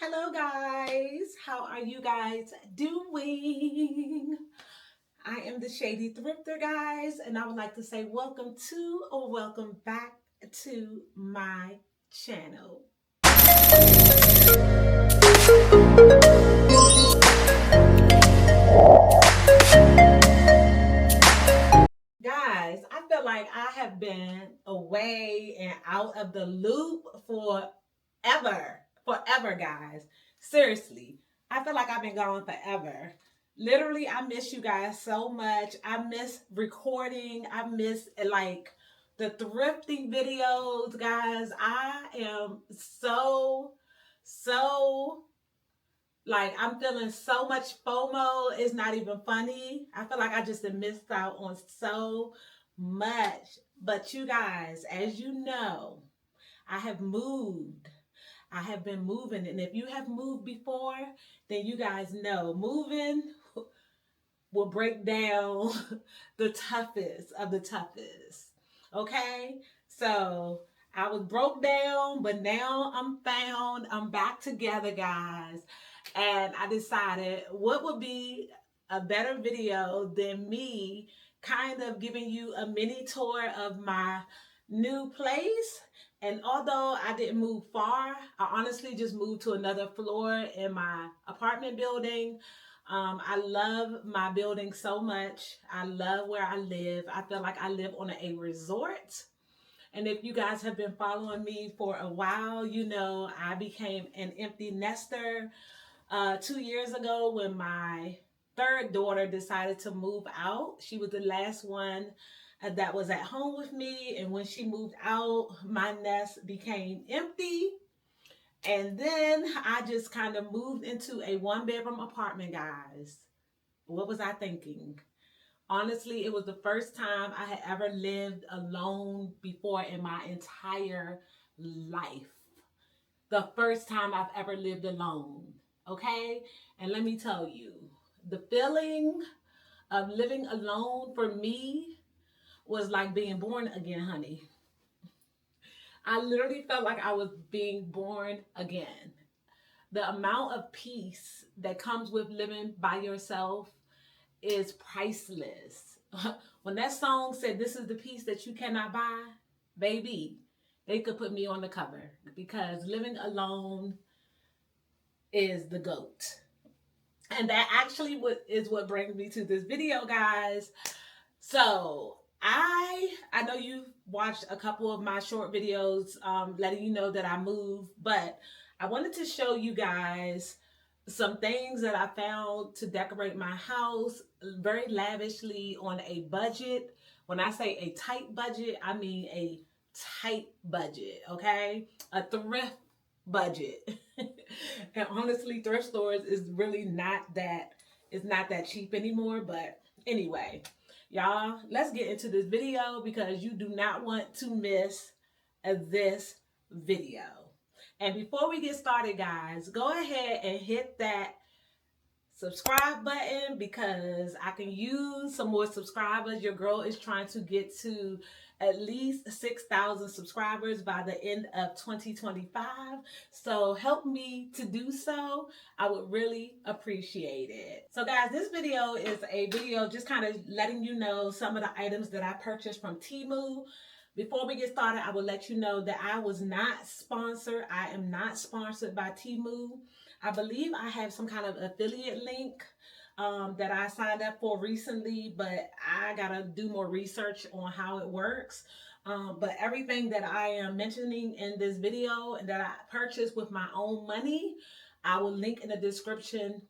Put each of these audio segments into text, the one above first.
Hello guys, how are you guys doing? I am the Shady Thrifter guys, and I would like to say welcome to or welcome back to my channel. Guys, I feel like I have been away and out of the loop forever, guys. Seriously, I feel like I've been gone forever. Literally, I miss you guys so much. I miss recording. I miss like the thrifting videos, guys. I am so like I'm feeling so much FOMO. It's not even funny. I feel like I just have missed out on so much. But you guys, as you know, I have moved. I have been moving. And if you have moved before, then you guys know moving will break down the toughest of the toughest. Okay? So I was broke down, but now I'm found. I'm back together, guys. And I decided what would be a better video than me kind of giving you a mini tour of my new place. And although I didn't move far, I honestly just moved to another floor in my apartment building. I love my building so much. I love where I live. I feel like I live on a resort. And if you guys have been following me for a while, you know I became an empty nester 2 years ago when my third daughter decided to move out. She was the last one that was at home with me. And when she moved out, my nest became empty. And then I just kind of moved into a one-bedroom apartment, guys. What was I thinking? Honestly, it was the first time I had ever lived alone before in my entire life. The first time I've ever lived alone. Okay? And let me tell you, the feeling of living alone for me was like being born again, honey. I literally felt like I was being born again. The amount of peace that comes with living by yourself is priceless. When that song said, "This is the peace that you cannot buy," baby, they could put me on the cover because living alone is the GOAT. And that actually is what brings me to this video, guys. So I know you've watched a couple of my short videos letting you know that I moved, but I wanted to show you guys some things that I found to decorate my house very lavishly on a budget. When I say a tight budget, I mean a tight budget, okay? A thrift budget. And honestly, thrift stores is really not that, it's not that cheap anymore. But anyway, y'all, let's get into this video because you do not want to miss this video. And before we get started, guys, go ahead and hit that subscribe button because I can use some more subscribers. Your girl is trying to get to at least 6,000 subscribers by the end of 2025. So help me to do so. I would really appreciate it. So guys, this video is a video just kind of letting you know some of the items that I purchased from Temu. Before we get started, I will let you know that I was not sponsored. I am not sponsored by Temu. I believe I have some kind of affiliate link that I signed up for recently, but I gotta do more research on how it works. But everything that I am mentioning in this video and that I purchased with my own money, I will link in the description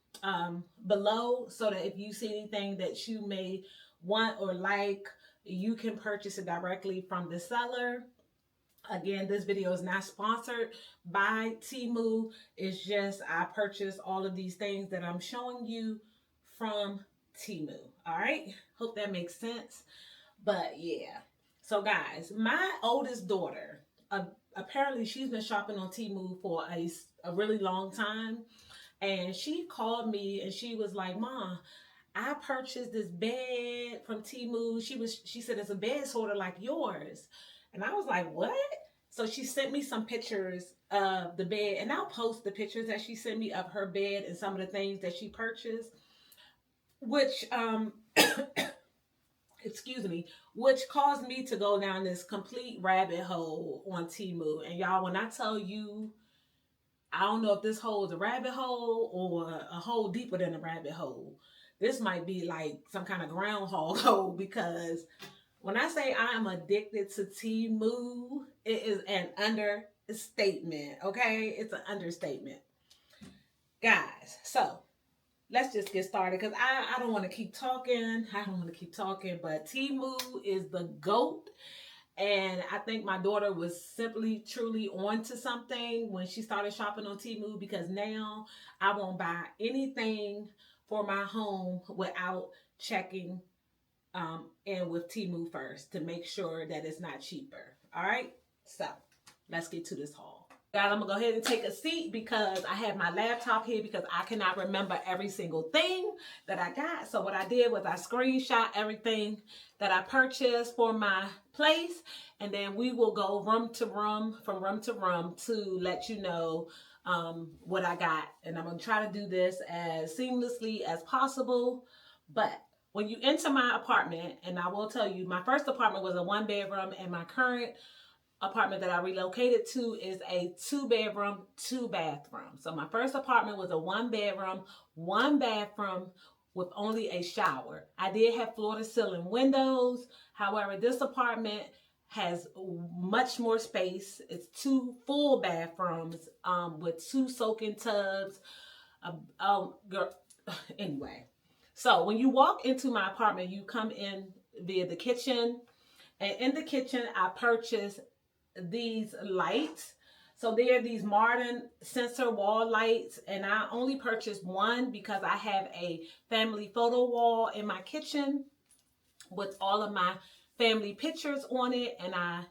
below so that if you see anything that you may want or like, you can purchase it directly from the seller. Again, this video is not sponsored by Temu. It's just I purchased all of these things that I'm showing you from Temu. All right? Hope that makes sense. But yeah. So guys, my oldest daughter, apparently she's been shopping on Temu for a really long time. And she called me and she was like, "Mom, I purchased this bed from Temu." She said it's a bed sort of like yours. And I was like, "What?" So she sent me some pictures of the bed, and I'll post the pictures that she sent me of her bed and some of the things that she purchased, which excuse me, which caused me to go down this complete rabbit hole on Temu. And y'all, when I tell you, I don't know if this hole is a rabbit hole or a hole deeper than a rabbit hole. This might be like some kind of groundhog hole, because when I say I am addicted to Temu, it is an understatement. Okay, it's an understatement, guys. So let's just get started, because I don't want to keep talking. I don't want to keep talking, but Temu is the GOAT. And I think my daughter was simply, truly on to something when she started shopping on Temu, because now I won't buy anything for my home without checking in with Temu first to make sure that it's not cheaper. All right, so let's get to this haul. Guys, I'm gonna go ahead and take a seat because I have my laptop here, because I cannot remember every single thing that I got. So what I did was I screenshot everything that I purchased for my place, and then we will go room to room, from room to room, to let you know what I got. And I'm gonna try to do this as seamlessly as possible. But when you enter my apartment, and I will tell you, my first apartment was a 1-bedroom, and my current apartment that I relocated to is a 2-bedroom, 2-bathroom. So my first apartment was a 1-bedroom, 1-bathroom with only a shower. I did have floor-to-ceiling windows. However, this apartment has much more space. It's 2 full bathrooms with 2 soaking tubs. Girl, anyway. So when you walk into my apartment, you come in via the kitchen. And in the kitchen, I purchased these lights. So they're these modern sensor wall lights, and I only purchased one because I have a family photo wall in my kitchen with all of my family pictures on it, and I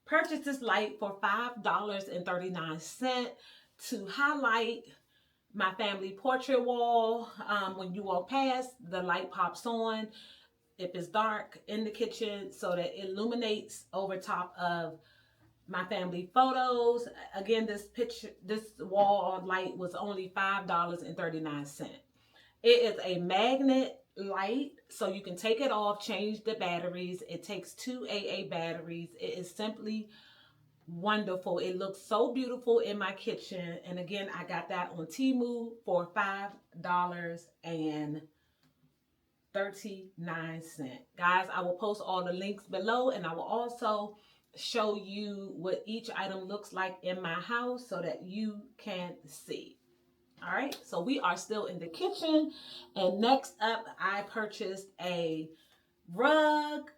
purchased this light for $5.39 to highlight my family portrait wall. When you walk past, the light pops on if it's dark in the kitchen, so that it illuminates over top of my family photos. Again, this wall light was only $5.39. It is a magnet light, so you can take it off, change the batteries. It takes 2 AA batteries. It is simply wonderful. It looks so beautiful in my kitchen. And again, I got that on Temu for $5.39. Guys, I will post all the links below, and I will also show you what each item looks like in my house so that you can see. All right, so we are still in the kitchen, and next up, I purchased a rug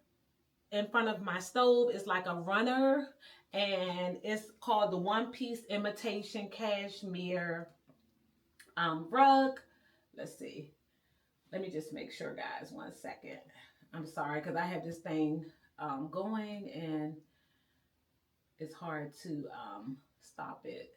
in front of my stove. It's like a runner, and it's called the one-piece imitation cashmere rug. Let's see. Let me just make sure, guys. 1 second. I'm sorry, because I have this thing going, and it's hard to stop it.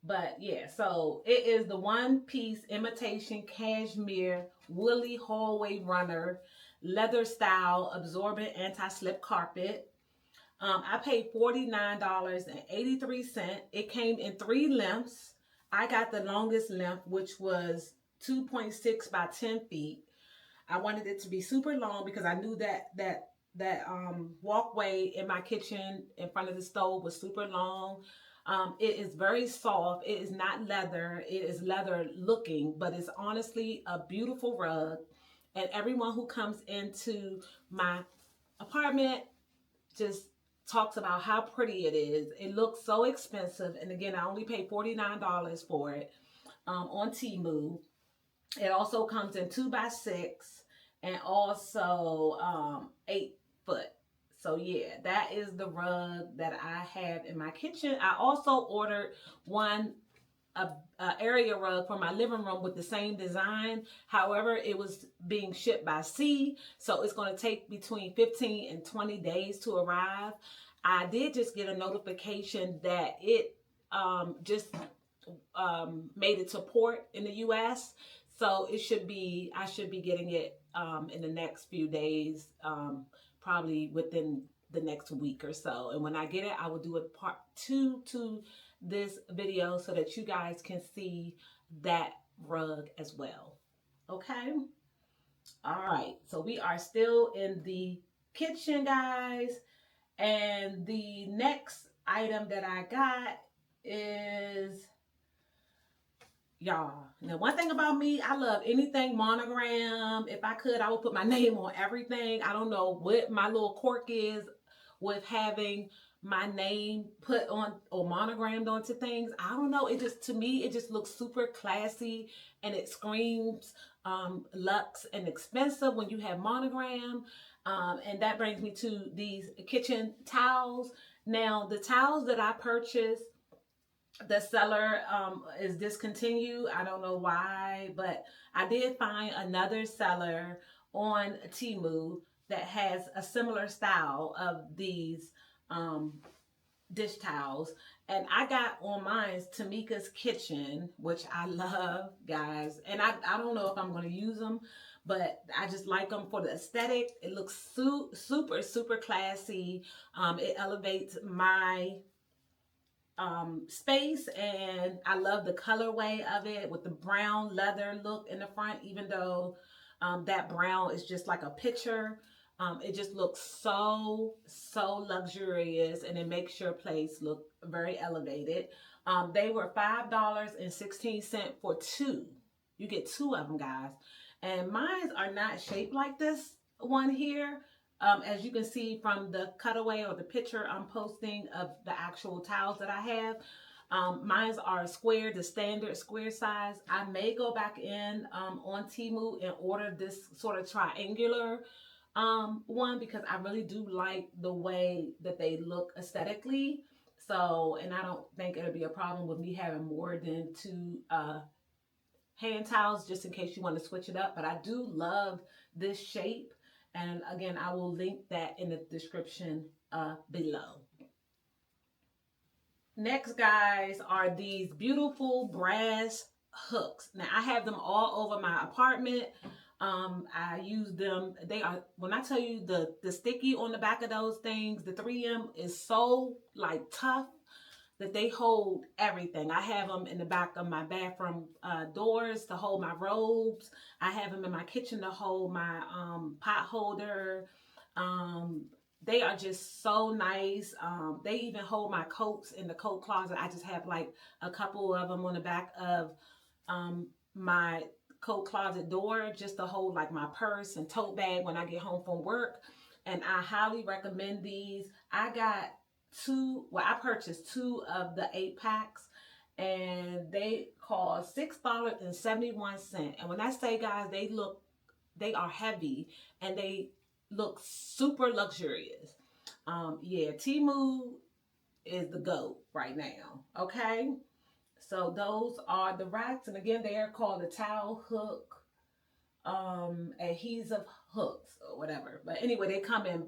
But yeah, so it is the one-piece imitation cashmere woolly hallway runner, leather style, absorbent anti-slip carpet. I paid $49.83. It came in 3 lengths. I got the longest length, which was 2.6 by 10 feet. I wanted it to be super long because I knew that walkway in my kitchen in front of the stove was super long. It is very soft. It is not leather. It is leather looking, but it's honestly a beautiful rug. And everyone who comes into my apartment just talks about how pretty it is. It looks so expensive. And again, I only paid $49 for it on Temu. It also comes in 2x6 and also 8 foot. So yeah, that is the rug that I have in my kitchen. I also ordered a area rug for my living room with the same design. However, it was being shipped by sea, so it's going to take between 15 and 20 days to arrive. I did just get a notification that it just made it to port in the US, so I should be getting it in the next few days, probably within the next week or so. And when I get it, I will do a part 2 to this video so that you guys can see that rug as well. Okay. All right. So we are still in the kitchen, guys. And the next item that I got is, y'all, now one thing about me, I love anything monogram. If I could, I would put my name on everything. I don't know what my little quirk is with having my name put on or monogrammed onto things. I don't know. It just, to me, it just looks super classy and it screams luxe and expensive when you have monogram. And that brings me to these kitchen towels. Now, the towels that I purchased, the seller is discontinued. I don't know why, but I did find another seller on Temu that has a similar style of these dish towels. And I got on mine Tamika's Kitchen, which I love, guys. And I don't know if I'm going to use them, but I just like them for the aesthetic. It looks super, super classy. It elevates my space, and I love the colorway of it with the brown leather look in the front, even though that brown is just like a picture. It just looks so luxurious, and it makes your place look very elevated. They were $5.16 for 2. You get 2 of them, guys. And mine are not shaped like this one here. As you can see from the cutaway or the picture I'm posting of the actual towels that I have, mine are square, the standard square size. I may go back in on Temu and order this sort of triangular one, because I really do like the way that they look aesthetically. So, and I don't think it'll be a problem with me having more than 2 hand towels, just in case you want to switch it up. But I do love this shape. And again, I will link that in the description below. Next, guys, are these beautiful brass hooks. Now, I have them all over my apartment. I use them. They are, when I tell you the sticky on the back of those things, the 3M is so like tough that they hold everything. I have them in the back of my bathroom doors to hold my robes. I have them in my kitchen to hold my pot holder. They are just so nice. They even hold my coats in the coat closet. I just have like a couple of them on the back of my coat closet door, just to hold like my purse and tote bag when I get home from work. And I highly recommend these. I got 2, well, I purchased 2 of the 8 packs, and they cost $6.71. And when I say, guys, they are heavy and they look super luxurious. Yeah, Temu is the GOAT right now. Okay, so those are the racks, and again, they are called the towel hook adhesive hooks or whatever. But anyway, they come in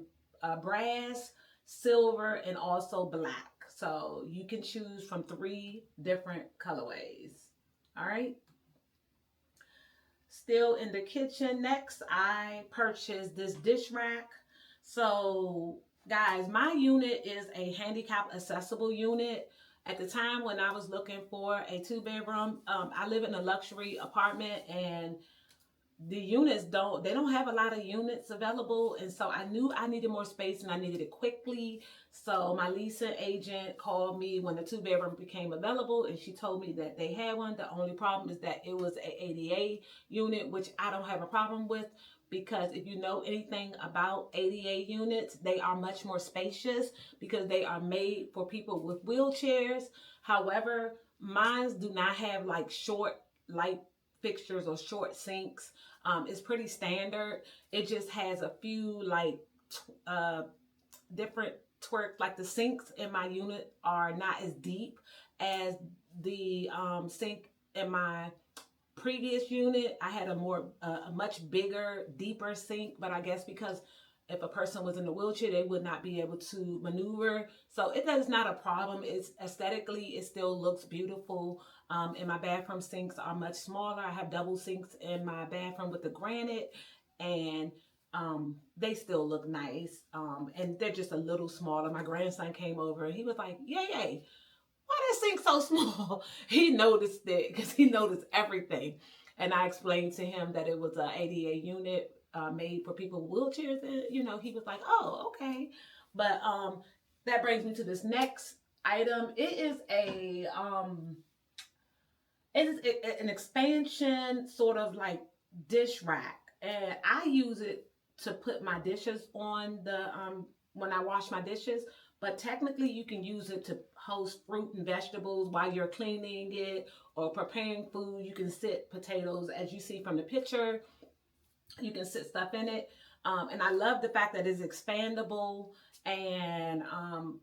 brass, silver, and also black. So you can choose from 3 different colorways. All right. Still in the kitchen. Next, I purchased this dish rack. So guys, my unit is a handicap accessible unit. At the time when I was looking for a 2-bedroom, I live in a luxury apartment, and the units they don't have a lot of units available. And so I knew I needed more space and I needed it quickly. So my leasing agent called me when the 2-bedroom became available, and she told me that they had one. The only problem is that it was an ADA unit, which I don't have a problem with, because if you know anything about ADA units, they are much more spacious because they are made for people with wheelchairs. However, mine do not have like short light fixtures or short sinks. It's pretty standard. It just has a few like different twerk, like the sinks in my unit are not as deep as the sink in my previous unit. I had a much bigger, deeper sink, but I guess because if a person was in a wheelchair, they would not be able to maneuver. So it is not a problem. It's aesthetically, it still looks beautiful. And my bathroom sinks are much smaller. I have double sinks in my bathroom with the granite, and they still look nice. And they're just a little smaller. My grandson came over and he was like, yay, why that sink so small? He noticed it because he noticed everything. And I explained to him that it was a ADA unit made for people with wheelchairs. And, he was like, oh, okay. But that brings me to this next item. It is an expansion sort of like dish rack. And I use it to put my dishes on the when I wash my dishes, but technically you can use it to host fruit and vegetables while you're cleaning it or preparing food. You can sit potatoes, as you see from the picture. You can sit stuff in it. And I love the fact that it's expandable. And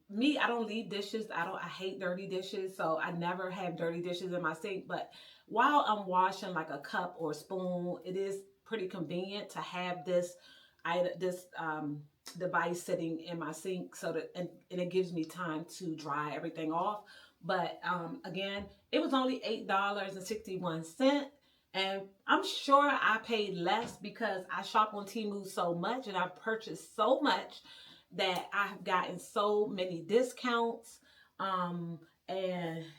me, I don't leave dishes. I hate dirty dishes, so I never have dirty dishes in my sink. But while I'm washing like a cup or a spoon, it is pretty convenient to have this device sitting in my sink, so that and it gives me time to dry everything off. But again, it was only $8.61. And I'm sure I paid less because I shop on Temu so much and I've purchased so much that I've gotten so many discounts. And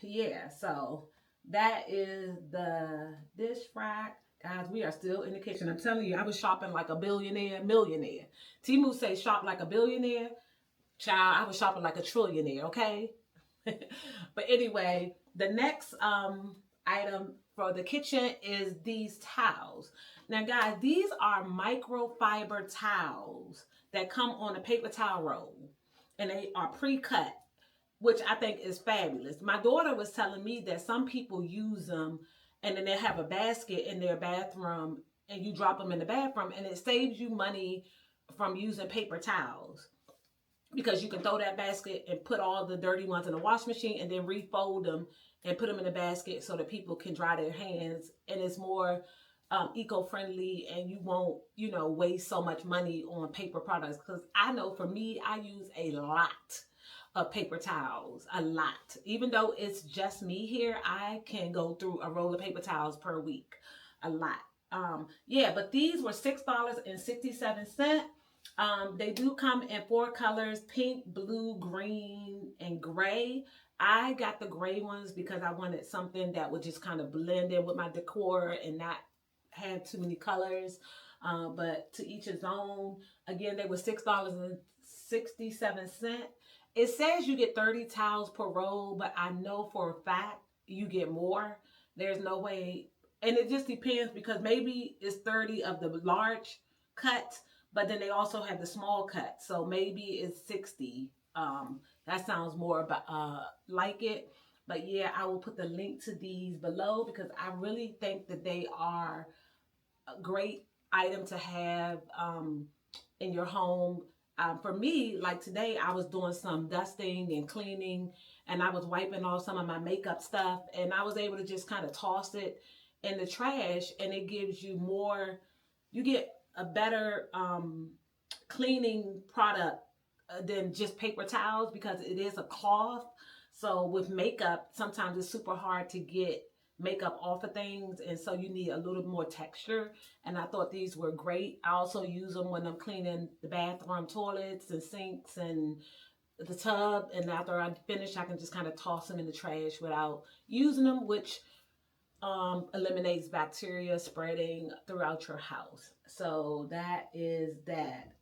yeah, so that is the dish rack. Guys, we are still in the kitchen. I'm telling you, I was shopping like a billionaire, millionaire. Temu say shop like a billionaire. Child, I was shopping like a trillionaire, okay? But anyway, the next item for the kitchen is these towels. Now, guys, these are microfiber towels that come on a paper towel roll, and they are pre-cut, which I think is fabulous. My daughter was telling me that some people use them and then they have a basket in their bathroom and you drop them in the bathroom, and it saves you money from using paper towels, because you can throw that basket and put all the dirty ones in the wash machine and then refold them and put them in the basket so that people can dry their hands, and it's more eco-friendly, and you won't waste so much money on paper products. Because I know for me, I use a lot of paper towels, a lot. Even though it's just me here, I can go through a roll of paper towels per week, a lot. Yeah, but these were $6.67. They do come in 4 colors: pink, blue, green, and gray. I got the gray ones because I wanted something that would just kind of blend in with my decor and not have too many colors. But to each his own. Again, they were $6.67. It says you get 30 towels per roll, but I know for a fact you get more. There's no way. And it just depends, because maybe it's 30 of the large cuts, but then they also have the small cut, so maybe it's 60. That sounds more about like it. But yeah, I will put the link to these below, because I really think that they are a great item to have in your home. For me, like today, I was doing some dusting and cleaning, and I was wiping off some of my makeup stuff, and I was able to just kind of toss it in the trash, and it gives you more. You get a better cleaning product than just paper towels, because it is a cloth. So with makeup, sometimes it's super hard to get makeup off of things, and so you need a little more texture. And I thought these were great. I also use them when I'm cleaning the bathroom toilets and sinks and the tub, and after I finish, I can just kind of toss them in the trash without using them, which eliminates bacteria spreading throughout your house. So that is that.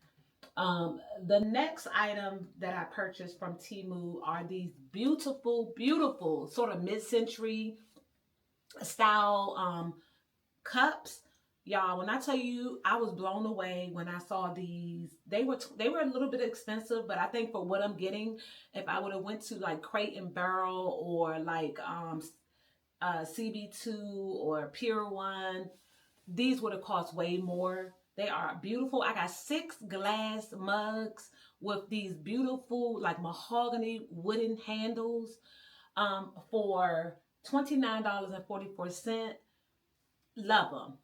The next item that I purchased from Temu are these beautiful, beautiful sort of mid-century style cups. Y'all, when I tell you, I was blown away when I saw these. They were a little bit expensive, but I think for what I'm getting, if I would have went to like Crate and Barrel or like CB2 or Pier 1, these would have cost way more. They are beautiful. I got 6 glass mugs with these beautiful like mahogany wooden handles for $29.44. Love them.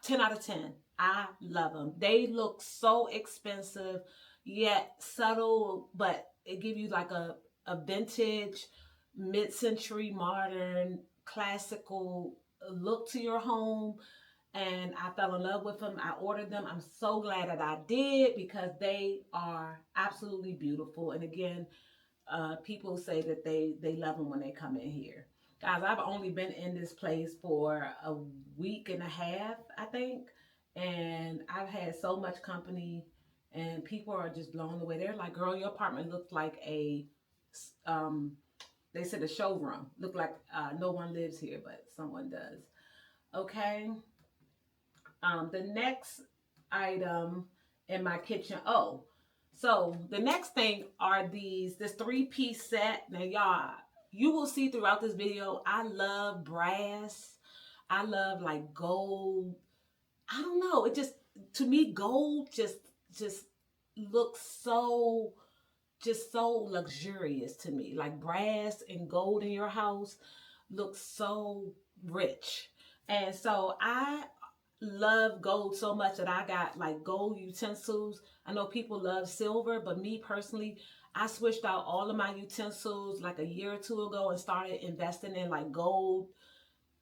10 out of 10. I love them. They look so expensive yet subtle, but it give you like a vintage, mid-century, modern, classical look to your home. and I fell in love with them. I ordered them. I'm so glad that I did because they are absolutely beautiful. And again, people say that they love them when they come in here. Guys, I've only been in this place for a week and a half, I think, and I've had so much company, and people are just blown away. They're like, "Girl, your apartment looks like a," um, they said a showroom. Look like no one lives here, but someone does. Okay. The next item in my kitchen. Oh, so the next thing are this three-piece set. Now, y'all, you will see throughout this video, I love brass. I love like gold. I don't know. It just, to me, gold just looks so luxurious to me. Like brass and gold in your house looks so rich. And so I love gold so much that I got like gold utensils. I know people love silver, but me personally, I switched out all of my utensils like a year or two ago and started investing in like gold,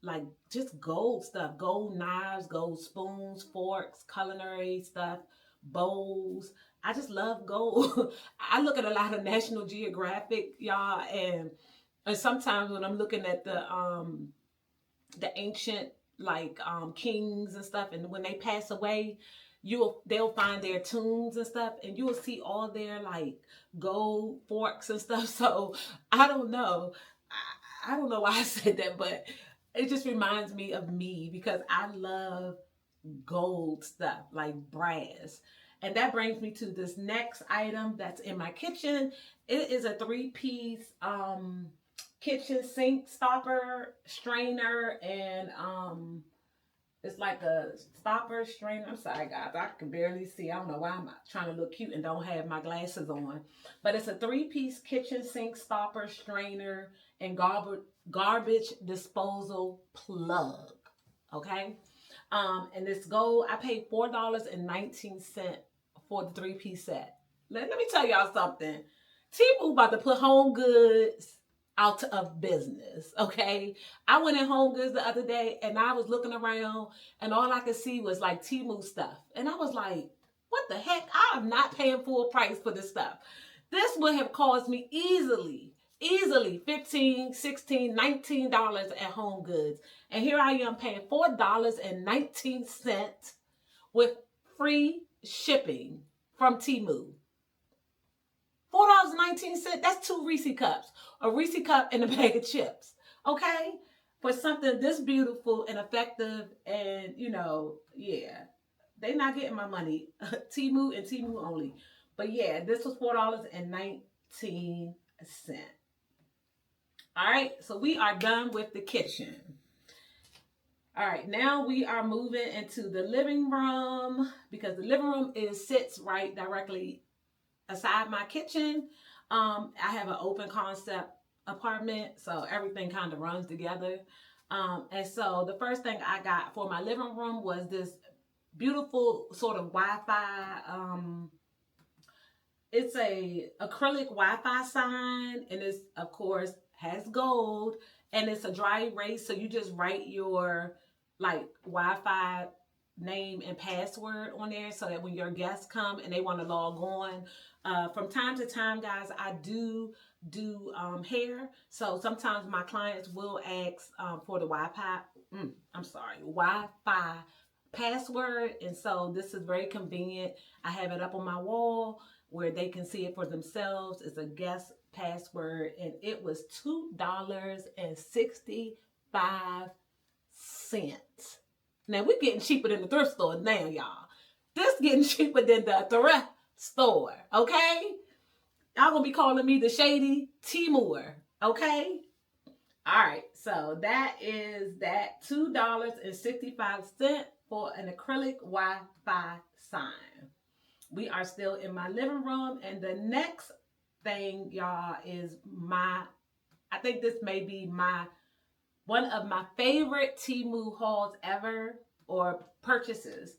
like just gold stuff, gold knives, gold spoons, forks, culinary stuff, bowls. I just love gold. I look at a lot of National Geographic, y'all, and sometimes when I'm looking at the ancient like kings and stuff, and when they pass away, they'll find their tombs and stuff, and you'll see all their like gold forks and stuff. So I don't know. I don't know why I said that, but it just reminds me of me because I love gold stuff like brass. And that brings me to this next item that's in my kitchen. It is a three-piece kitchen sink stopper, strainer, and it's like a stopper, strainer. I'm sorry, guys. I can barely see. I don't know why I'm trying to look cute and don't have my glasses on. But it's a three-piece kitchen sink stopper, strainer, and garbage disposal plug. Okay? And this gold, I paid $4.19 for the three-piece set. Let me tell y'all something. Temu about to put Home Goods out of business, okay? I went in Home Goods the other day and I was looking around and all I could see was like Temu stuff. And I was like, what the heck? I am not paying full price for this stuff. This would have cost me easily $15, $16, $19 at Home Goods. And here I am paying $4.19 with free shipping from Temu. $4.19, that's 2 Reese cups. A Reese cup and a bag of chips. Okay? For something this beautiful and effective and, yeah. They not getting my money. Temu and Temu only. But yeah, this was $4.19. All right, so we are done with the kitchen. All right, now we are moving into the living room because the living room sits right directly aside my kitchen. I have an open concept apartment, so everything kind of runs together. And so the first thing I got for my living room was this beautiful sort of Wi-Fi. It's a acrylic Wi-Fi sign, and it's of course has gold, and it's a dry erase. So you just write your like Wi-Fi name and password on there so that when your guests come and they want to log on, from time to time, guys, I do hair. So sometimes my clients will ask for the Wi-Fi password. And so this is very convenient. I have it up on my wall where they can see it for themselves. It's a guest password, and it was $2.65. Now we're getting cheaper than the thrift store now, y'all. This getting cheaper than the thrift store, okay? Y'all gonna be calling me the shady Timur, okay? All right, so that is that $2.65 for an acrylic Wi-Fi sign. We are still in my living room, and the next thing, y'all, is I think this may be one of my favorite Temu hauls ever, or purchases.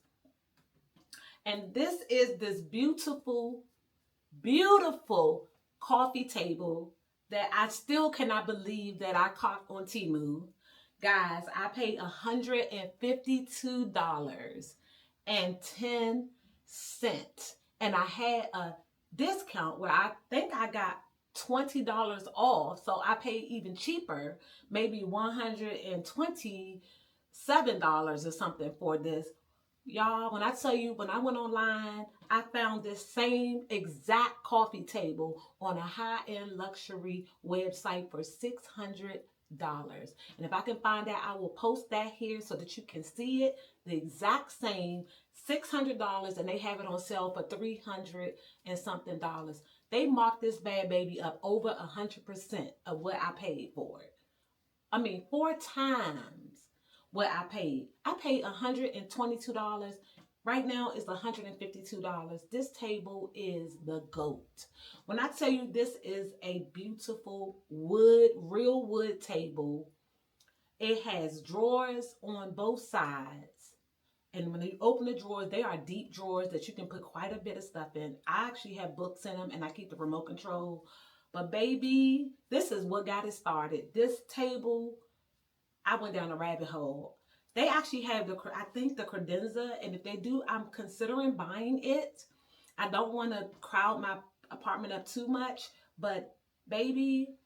And this is this beautiful, beautiful coffee table that I still cannot believe that I caught on Temu. Guys, I paid $152.10. And I had a discount where I think I got $20 off. So I paid even cheaper, maybe $127 or something for this. Y'all, when I tell you, when I went online, I found this same exact coffee table on a high-end luxury website for $600. And if I can find that, I will post that here so that you can see it. The exact same $600, and they have it on sale for 300 and something dollars. They marked this bad baby up over 100% of what I paid for it. I mean, 4 times what I paid. I paid $122. Right now it's $152. This table is the GOAT. When I tell you this is a beautiful wood, real wood table, it has drawers on both sides. And when you open the drawers, they are deep drawers that you can put quite a bit of stuff in. I actually have books in them and I keep the remote control. But baby, this is what got it started. This table, I went down a rabbit hole. They actually have I think the credenza, and if they do, I'm considering buying it. I don't want to crowd my apartment up too much, but baby,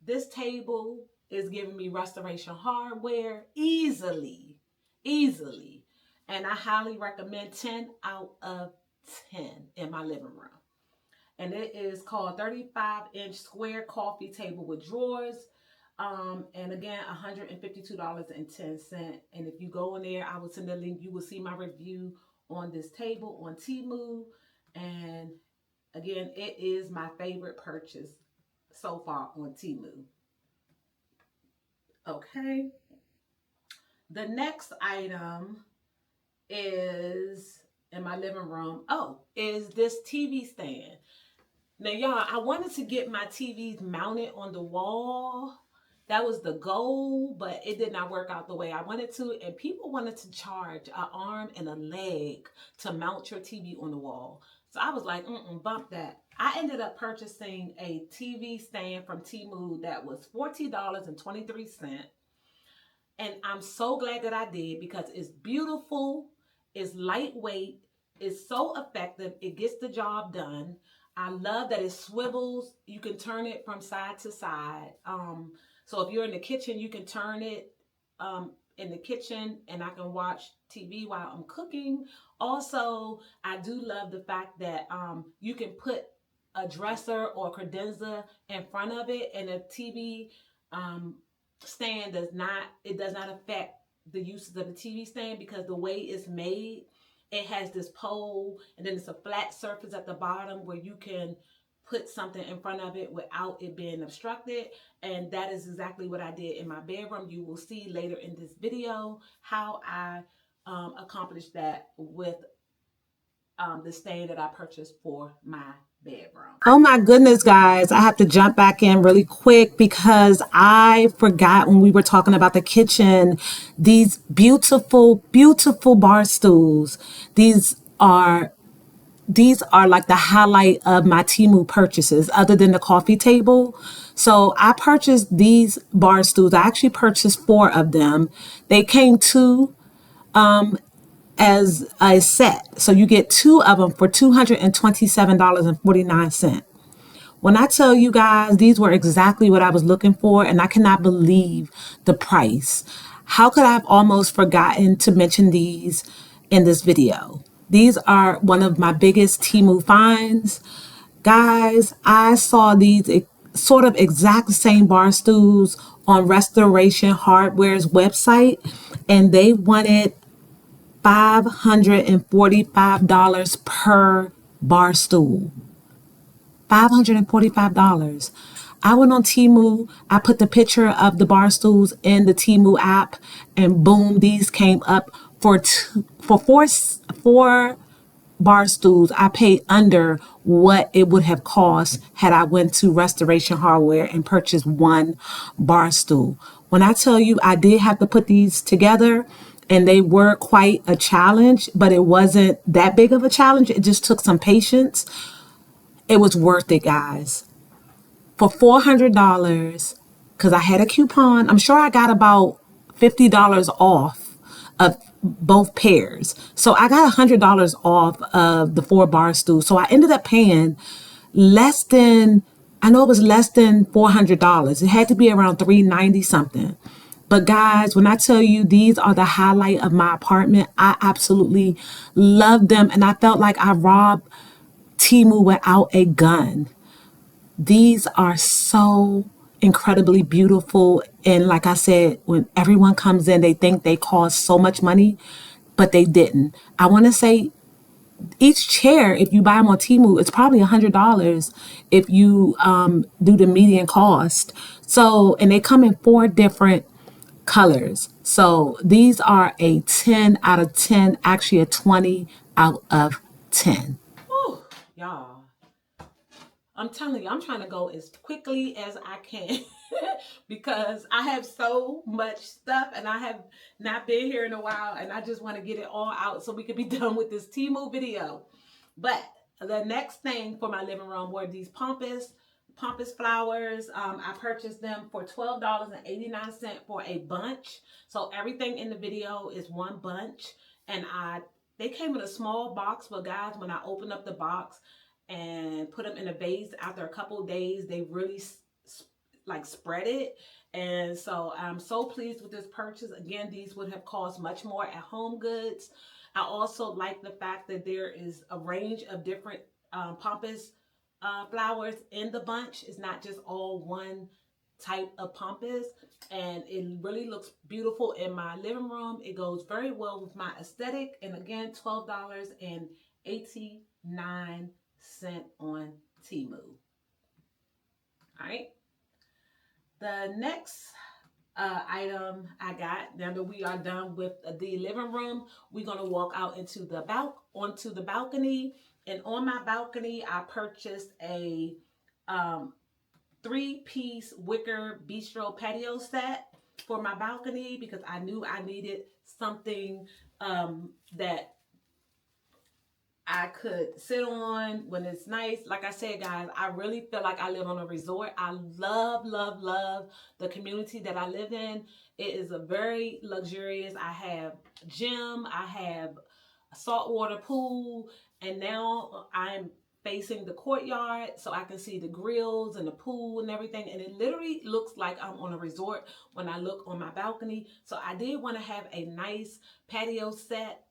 this table is giving me restoration hardware easily, easily. And I highly recommend 10 out of 10 in my living room. And it is called 35-inch square coffee table with drawers. And again, $152.10. And if you go in there, I will send a link. You will see my review on this table on Temu. And again, it is my favorite purchase so far on Temu. Okay. The next item is in my living room. Oh, is this TV stand. Now, y'all, I wanted to get my TVs mounted on the wall. That was the goal, but it did not work out the way I wanted to. And people wanted to charge an arm and a leg to mount your TV on the wall. So I was like, bump that. I ended up purchasing a TV stand from Temu that was $40.23. And I'm so glad that I did because it's beautiful, it's lightweight, it's so effective, it gets the job done. I love that it swivels. You can turn it from side to side. So if you're in the kitchen, you can turn it in the kitchen and I can watch TV while I'm cooking. Also, I do love the fact that you can put a dresser or credenza in front of it, and the TV stand does not affect the uses of the TV stand because the way it's made, it has this pole and then it's a flat surface at the bottom where you can put something in front of it without it being obstructed. And that is exactly what I did in my bedroom. You will see later in this video how I accomplished that with the stand that I purchased for my bedroom. Oh my goodness, guys. I have to jump back in really quick because I forgot when we were talking about the kitchen, these beautiful, beautiful bar stools. These are like the highlight of my Temu purchases other than the coffee table. So I purchased these bar stools. I actually purchased 4 of them. They came as a set. So you get 2 of them for $227.49. When I tell you guys, these were exactly what I was looking for, and I cannot believe the price. How could I have almost forgotten to mention these in this video? These are one of my biggest Temu finds. Guys, I saw these sort of exact same bar stools on Restoration Hardware's website, and they wanted $545 per bar stool. $545. I went on Temu. I put the picture of the bar stools in the Temu app, and boom, these came up for four bar stools. I paid under what it would have cost had I went to Restoration Hardware and purchased 1 bar stool. When I tell you I did have to put these together, and they were quite a challenge, but it wasn't that big of a challenge. It just took some patience. It was worth it, guys. For $400, because I had a coupon, I'm sure I got about $50 off of both pairs. So I got $100 off of the 4-bar stool. So I ended up paying less than, I know it was less than $400. It had to be around $390 something. But guys, when I tell you these are the highlight of my apartment, I absolutely love them. And I felt like I robbed Temu without a gun. These are so incredibly beautiful. And like I said, when everyone comes in, they think they cost so much money, but they didn't. I want to say each chair, if you buy them on Temu, it's probably $100 if you do the median cost. So, and they come in 4 different colors. So these are a 10 out of 10, actually a 20 out of 10. Whew, y'all. I'm telling you, I'm trying to go as quickly as I can because I have so much stuff and I have not been here in a while and I just want to get it all out so we can be done with this Temu video. But the next thing for my living room were these Pampas flowers. I purchased them for $12.89 for a bunch. So everything in the video is one bunch. And they came in a small box, but guys, when I opened up the box and put them in a vase, after a couple of days, they really like spread it. And so I'm so pleased with this purchase. Again, these would have cost much more at Home Goods. I also like the fact that there is a range of different Pampas flowers in the bunch. It's not just all one type of Pampas, and it really looks beautiful in my living room. It goes very well with my aesthetic. And again, $12.89 on Temu. All right. The next item I got, now that we are done with the living room, we're gonna walk out into onto the balcony. And on my balcony, I purchased a 3-piece wicker bistro patio set for my balcony because I knew I needed something that I could sit on when it's nice. Like I said, guys, I really feel like I live on a resort. I love, love, love the community that I live in. It is a very luxurious. I have gym, I have a saltwater pool, and now I'm facing the courtyard so I can see the grills and the pool and everything. And it literally looks like I'm on a resort when I look on my balcony. So I did want to have a nice patio set,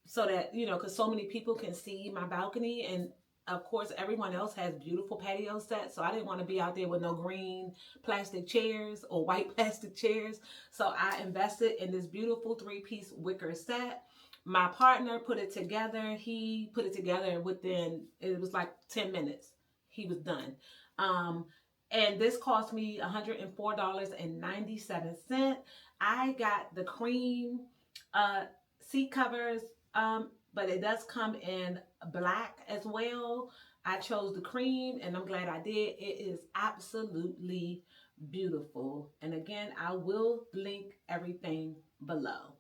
so that, you know, because so many people can see my balcony, and of course everyone else has beautiful patio sets, so I didn't want to be out there with no green plastic chairs or white plastic chairs. So I invested in this beautiful 3-piece wicker set. My partner put it together. He put it together within, it was like 10 minutes he was done. And this cost me $104.97. I got the cream seat covers, but it does come in black as well. I chose the cream and I'm glad I did. It is absolutely beautiful. And again, I will link everything below.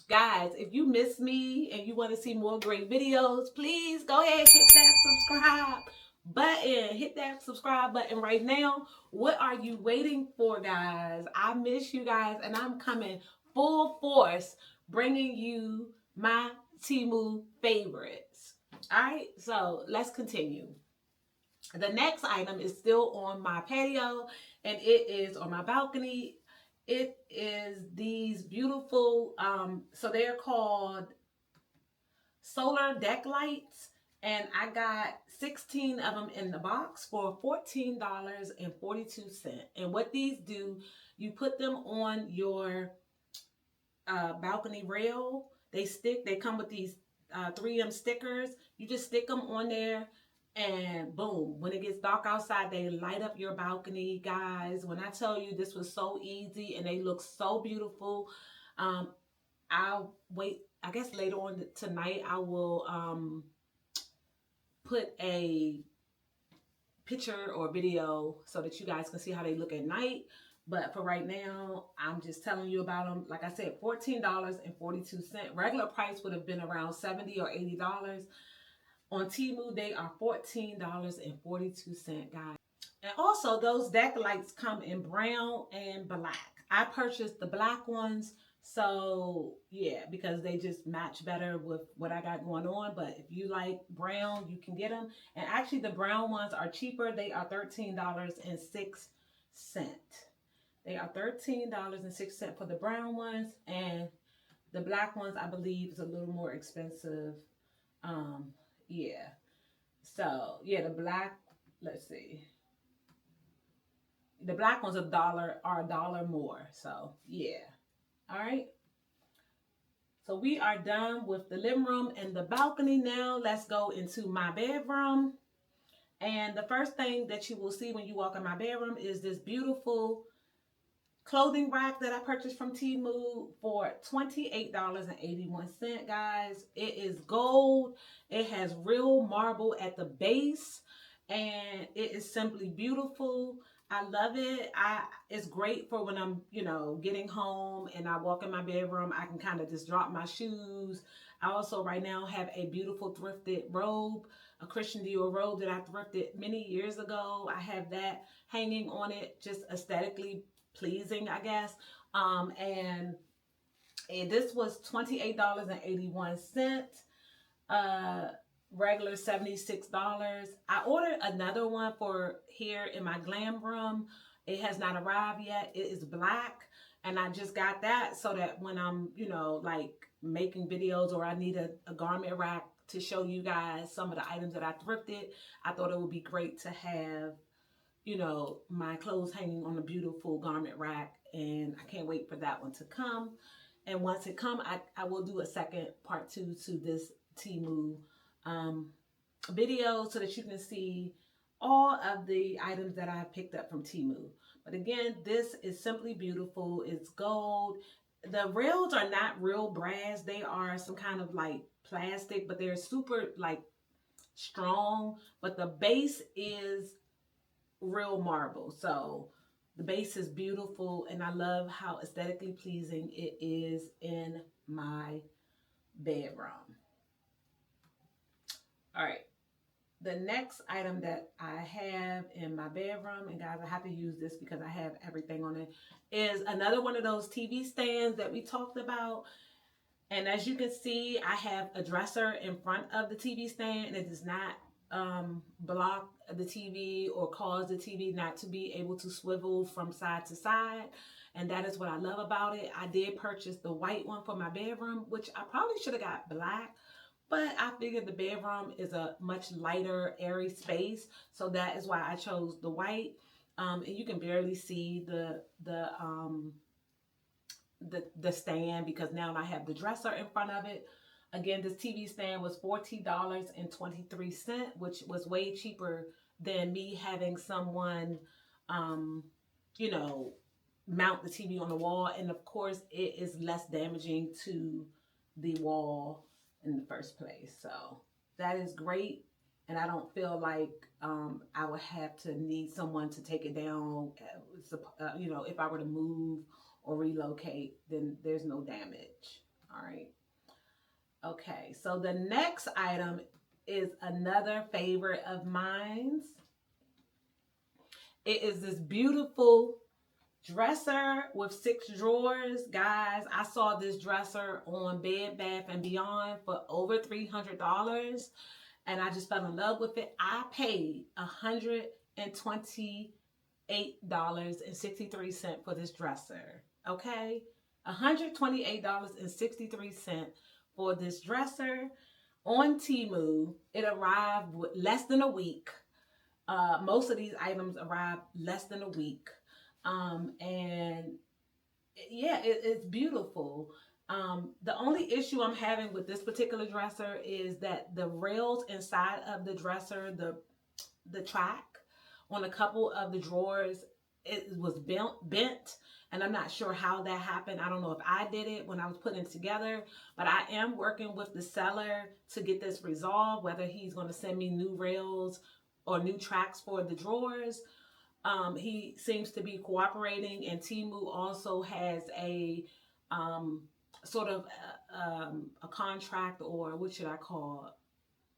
Guys, if you miss me and you want to see more great videos, please go ahead, hit that subscribe button. Hit that subscribe button right now. What are you waiting for, guys? I miss you guys, and I'm coming full force bringing you my Temu favorites. All right, so let's continue. The next item is still on my patio, and it is on my balcony. It is these beautiful, so they're called solar deck lights, and I got 16 of them in the box for $14.42. And what these do, you put them on your balcony rail. They come with these 3M stickers. You just stick them on there, and boom, when it gets dark outside, they light up your balcony. Guys, when I tell you this was so easy and they look so beautiful, I'll wait, I guess later on tonight I will put a picture or video so that you guys can see how they look at night. But for right now, I'm just telling you about them. Like I said, $14.42. Regular price would have been around $70 or $80. On Temu, they are $14.42, guys. And also, those deck lights come in brown and black. I purchased the black ones. So yeah, because they just match better with what I got going on. But if you like brown, you can get them. And actually the brown ones are cheaper. They are $13.06. They are $13.06 for the brown ones. And the black ones, I believe, is a little more expensive. Um, yeah. So yeah, the black, let's see. The black ones are a dollar more. So yeah. All right. So we are done with the living room and the balcony. Now let's go into my bedroom. And the first thing that you will see when you walk in my bedroom is this beautiful clothing rack that I purchased from Temu for $28.81, guys. It is gold. It has real marble at the base, and it is simply beautiful. I love it. It's great for when I'm, getting home and I walk in my bedroom. I can kind of just drop my shoes. I also right now have a beautiful thrifted robe, a Christian Dior robe that I thrifted many years ago. I have that hanging on it, just aesthetically pleasing, I guess. And this was $28.81. Uh, regular $76. I ordered another one for here in my glam room. It has not arrived yet. It is black, and I just got that so that when I'm, like making videos or I need a garment rack to show you guys some of the items that I thrifted, I thought it would be great to have my clothes hanging on a beautiful garment rack, and I can't wait for that one to come. And once it come, I will do a second part 2 to this Temu um, video so that you can see all of the items that I picked up from Temu. But again, this is simply beautiful. It's gold. The rails are not real brass. They are some kind of like plastic, but they're super like strong. But the base is real marble. So the base is beautiful, and I love how aesthetically pleasing it is in my bedroom. All right. The next item that I have in my bedroom, and guys, I have to use this because I have everything on it, is another one of those TV stands that we talked about. And as you can see, I have a dresser in front of the TV stand, and it does not block the TV or cause the TV not to be able to swivel from side to side. And that is what I love about it. I did purchase the white one for my bedroom, which I probably should have got black, but I figured the bedroom is a much lighter, airy space. So that is why I chose the white. And you can barely see the stand because now I have the dresser in front of it. Again, this TV stand was $14.23, which was way cheaper than me having someone, you know, mount the TV on the wall. And of course, it is less damaging to the wall in the first place. So that is great. And I don't feel like I would have to need someone to take it down. You know, if I were to move or relocate, then there's no damage. All right. Okay, so the next item is another favorite of mine's. It is this beautiful dresser with 6 drawers. Guys, I saw this dresser on Bed Bath & Beyond for over $300, and I just fell in love with it. I paid $128.63 for this dresser, okay? $128.63 for this dresser on Temu. It arrived with less than a week. Most of these items arrived less than a week. And yeah, it's beautiful. The only issue I'm having with this particular dresser is that the rails inside of the dresser, the track on a couple of the drawers, it was bent, and I'm not sure how that happened. I don't know if I did it when I was putting it together, but I am working with the seller to get this resolved, whether he's going to send me new rails or new tracks for the drawers. He seems to be cooperating, and Temu also has a sort of a contract, or what should I call,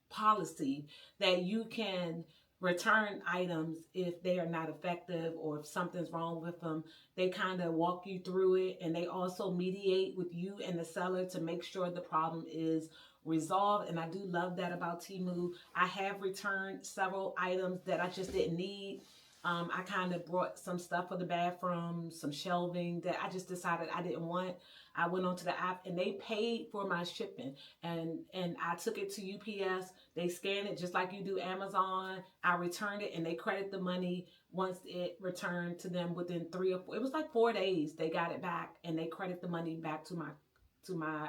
policy, that you can return items if they are not effective or if something's wrong with them. They kind of walk you through it, and they also mediate with you and the seller to make sure the problem is resolved. And I do love that about Temu. I have returned several items that I just didn't need. I kind of brought some stuff for the bathroom, some shelving that I just decided I didn't want. I went onto the app and they paid for my shipping, and I took it to UPS. They scanned it just like you do Amazon. I returned it and they credit the money once it returned to them within 3 or 4. It was like 4 days. They got it back and they credit the money back to my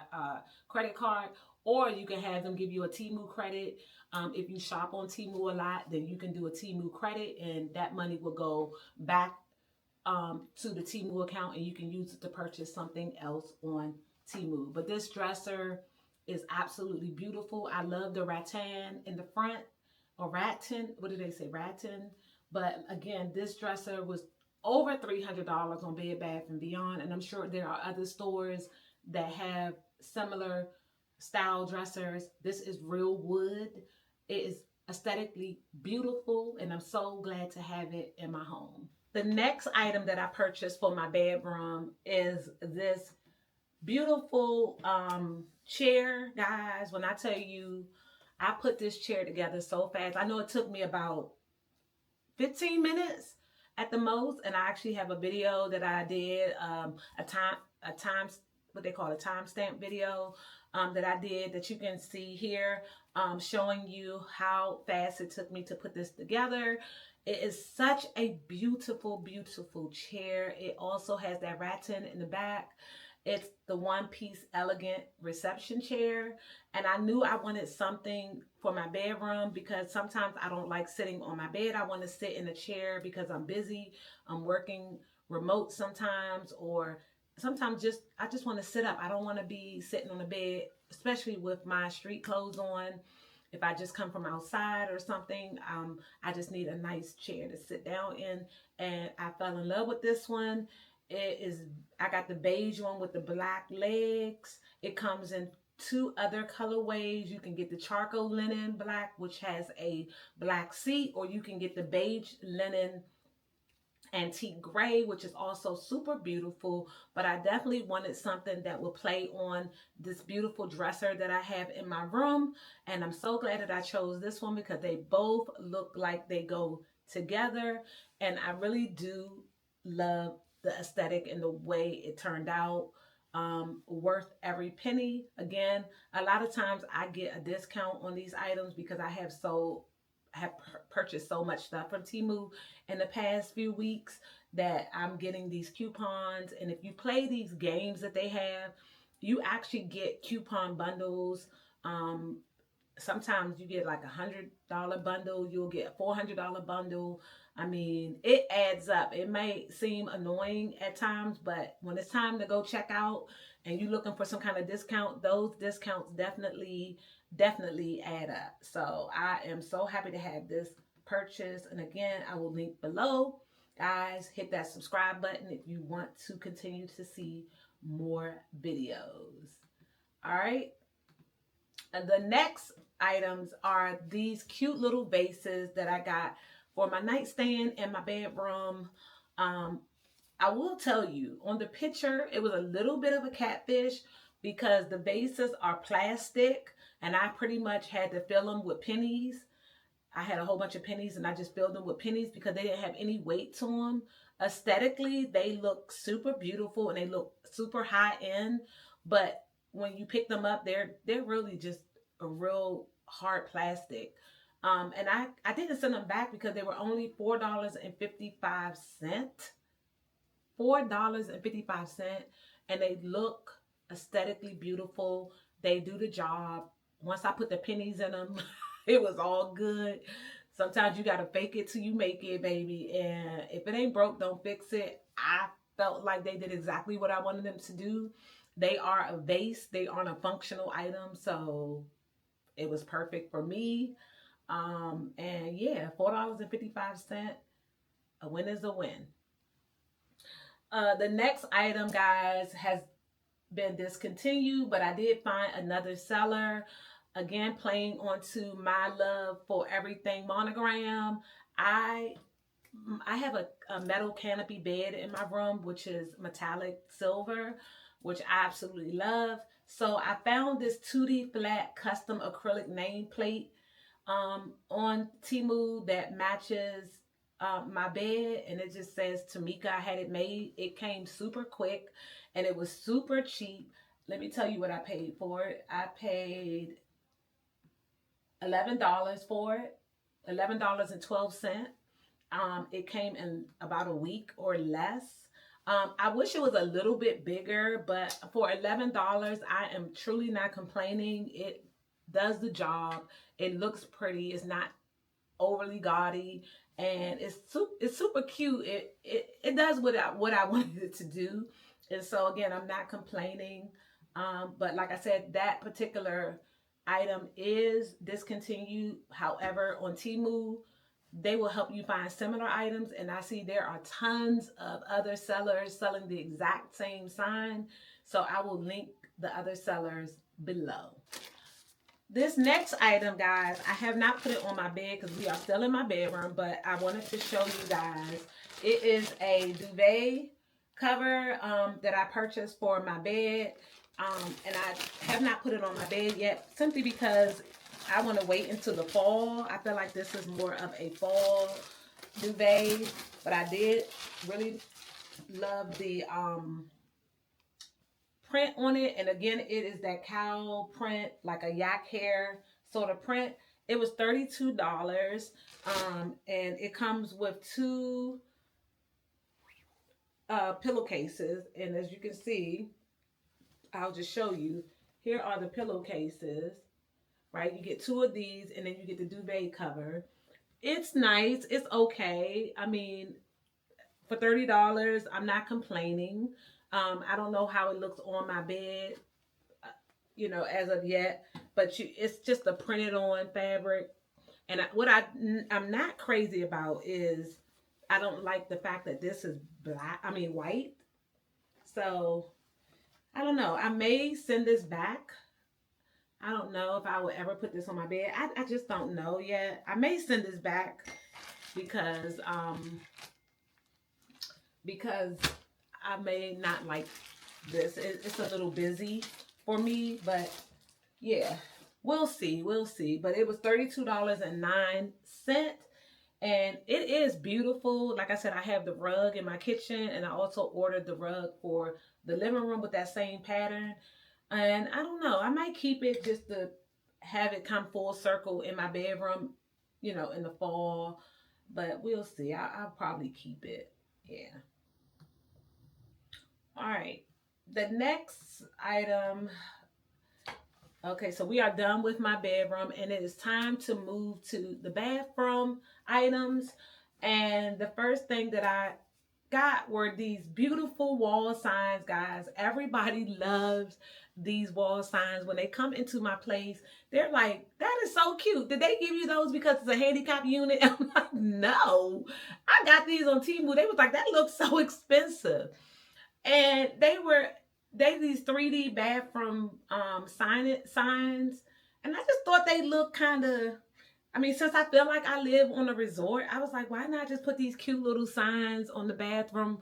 credit card. Or you can have them give you a Temu credit. If you shop on Temu a lot, then you can do a Temu credit, and that money will go back to the Temu account, and you can use it to purchase something else on Temu. But this dresser is absolutely beautiful. I love the rattan in the front, or rattan. What did they say? Rattan. But again, this dresser was over $300 on Bed Bath & Beyond, and I'm sure there are other stores that have similar style dressers. This is real wood. It is aesthetically beautiful, and I'm so glad to have it in my home. The next item that I purchased for my bedroom is this beautiful chair. Guys, when I tell you, I put this chair together so fast. I know it took me about 15 minutes at the most, and I actually have a video that I did, what they call a timestamp video that I did that you can see here, showing you how fast it took me to put this together. It is such a beautiful, beautiful chair. It also has that rattan in the back. It's the one-piece elegant reception chair. And I knew I wanted something for my bedroom because sometimes I don't like sitting on my bed. I want to sit in a chair because I'm busy. I'm working remote sometimes, or sometimes I just want to sit up. I don't want to be sitting on the bed, especially with my street clothes on. If I just come from outside or something, I just need a nice chair to sit down in. And I fell in love with this one. I got the beige one with the black legs. It comes in 2 other colorways. You can get the charcoal linen black, which has a black seat, or you can get the beige linen antique gray, which is also super beautiful. But I definitely wanted something that would play on this beautiful dresser that I have in my room, and I'm so glad that I chose this one because they both look like they go together. And I really do love the aesthetic and the way it turned out. Worth every penny. Again, a lot of times I get a discount on these items because I have purchased so much stuff from Temu in the past few weeks that I'm getting these coupons. And if you play these games that they have, you actually get coupon bundles. Sometimes you get like $100 bundle, you'll get a $400 bundle. I mean, it adds up. It may seem annoying at times, but when it's time to go check out and you're looking for some kind of discount, those discounts definitely add up. So I am so happy to have this purchase. And again, I will link below. Guys, hit that subscribe button if you want to continue to see more videos. All right. And the next items are these cute little vases that I got for my nightstand in my bedroom. I will tell you, on the picture, it was a little bit of a catfish because the vases are plastic and I pretty much had to fill them with pennies. I had a whole bunch of pennies and I just filled them with pennies because they didn't have any weight to them. Aesthetically, they look super beautiful and they look super high end, but when you pick them up, they're really just a real hard plastic. And I didn't send them back because they were only $4.55. $4.55, and they look aesthetically beautiful. They do the job. Once I put the pennies in them, it was all good. Sometimes you gotta fake it till you make it, baby. And if it ain't broke, don't fix it. I felt like they did exactly what I wanted them to do. They are a vase. They aren't a functional item, so it was perfect for me. And yeah, $4.55. A win is a win. The next item, guys, has been discontinued, but I did find another seller. again, playing onto my love for everything monogram. I I have a metal canopy bed in my room, which is metallic silver, which I absolutely love. So I found this 2D flat custom acrylic nameplate on Temu that matches my bed, and it just says Tamika. I had it made. It came super quick, and it was super cheap. Let me tell you what I paid for it. I paid $11 for it, $11.12. It came in about a week or less. I wish it was a little bit bigger, but for $11, I am truly not complaining. It does the job. It looks pretty. It's not overly gaudy, and it's super cute. It does what I wanted it to do, and so again, I'm not complaining. But like I said, that particular item is discontinued. However, on Temu, they will help you find similar items, and I see there are tons of other sellers selling the exact same sign. So I will link the other sellers below. This next item, guys, I have not put it on my bed because we are still in my bedroom, but I wanted to show you guys. It is a duvet cover that I purchased for my bed, and I have not put it on my bed yet simply because I want to wait until the fall. I feel like this is more of a fall duvet, but I did really love the print on it, and again, it is that cow print, like a yak hair sort of print. It was $32, and it comes with two pillowcases, and as you can see, I'll just show you. Here are the pillowcases, right? You get two of these, and then you get the duvet cover. It's nice. It's okay. I mean, for $30, I'm not complaining. I don't know how it looks on my bed, as of yet, but it's just a printed on fabric. And I'm not crazy about is I don't like the fact that this is black, I mean white. So I don't know. I may send this back. I don't know if I will ever put this on my bed. I just don't know yet. I may send this back because because I may not like this. It's a little busy for me, but yeah, we'll see. We'll see. But it was $32.09, and it is beautiful. Like I said, I have the rug in my kitchen, and I also ordered the rug for the living room with that same pattern. And I don't know, I might keep it just to have it come full circle in my bedroom, in the fall. But we'll see. I'll probably keep it. Yeah. All right. The next item. Okay, so we are done with my bedroom, and it is time to move to the bathroom items. And the first thing that I got were these beautiful wall signs, guys. Everybody loves these wall signs. When they come into my place, they're like, that is so cute. Did they give you those because it's a handicap unit? I'm like, no. I got these on Temu. They was like, that looks so expensive. And they these 3D bathroom signs, and I just thought they looked kind of, I mean, since I feel like I live on a resort, I was like, why not just put these cute little signs on the bathroom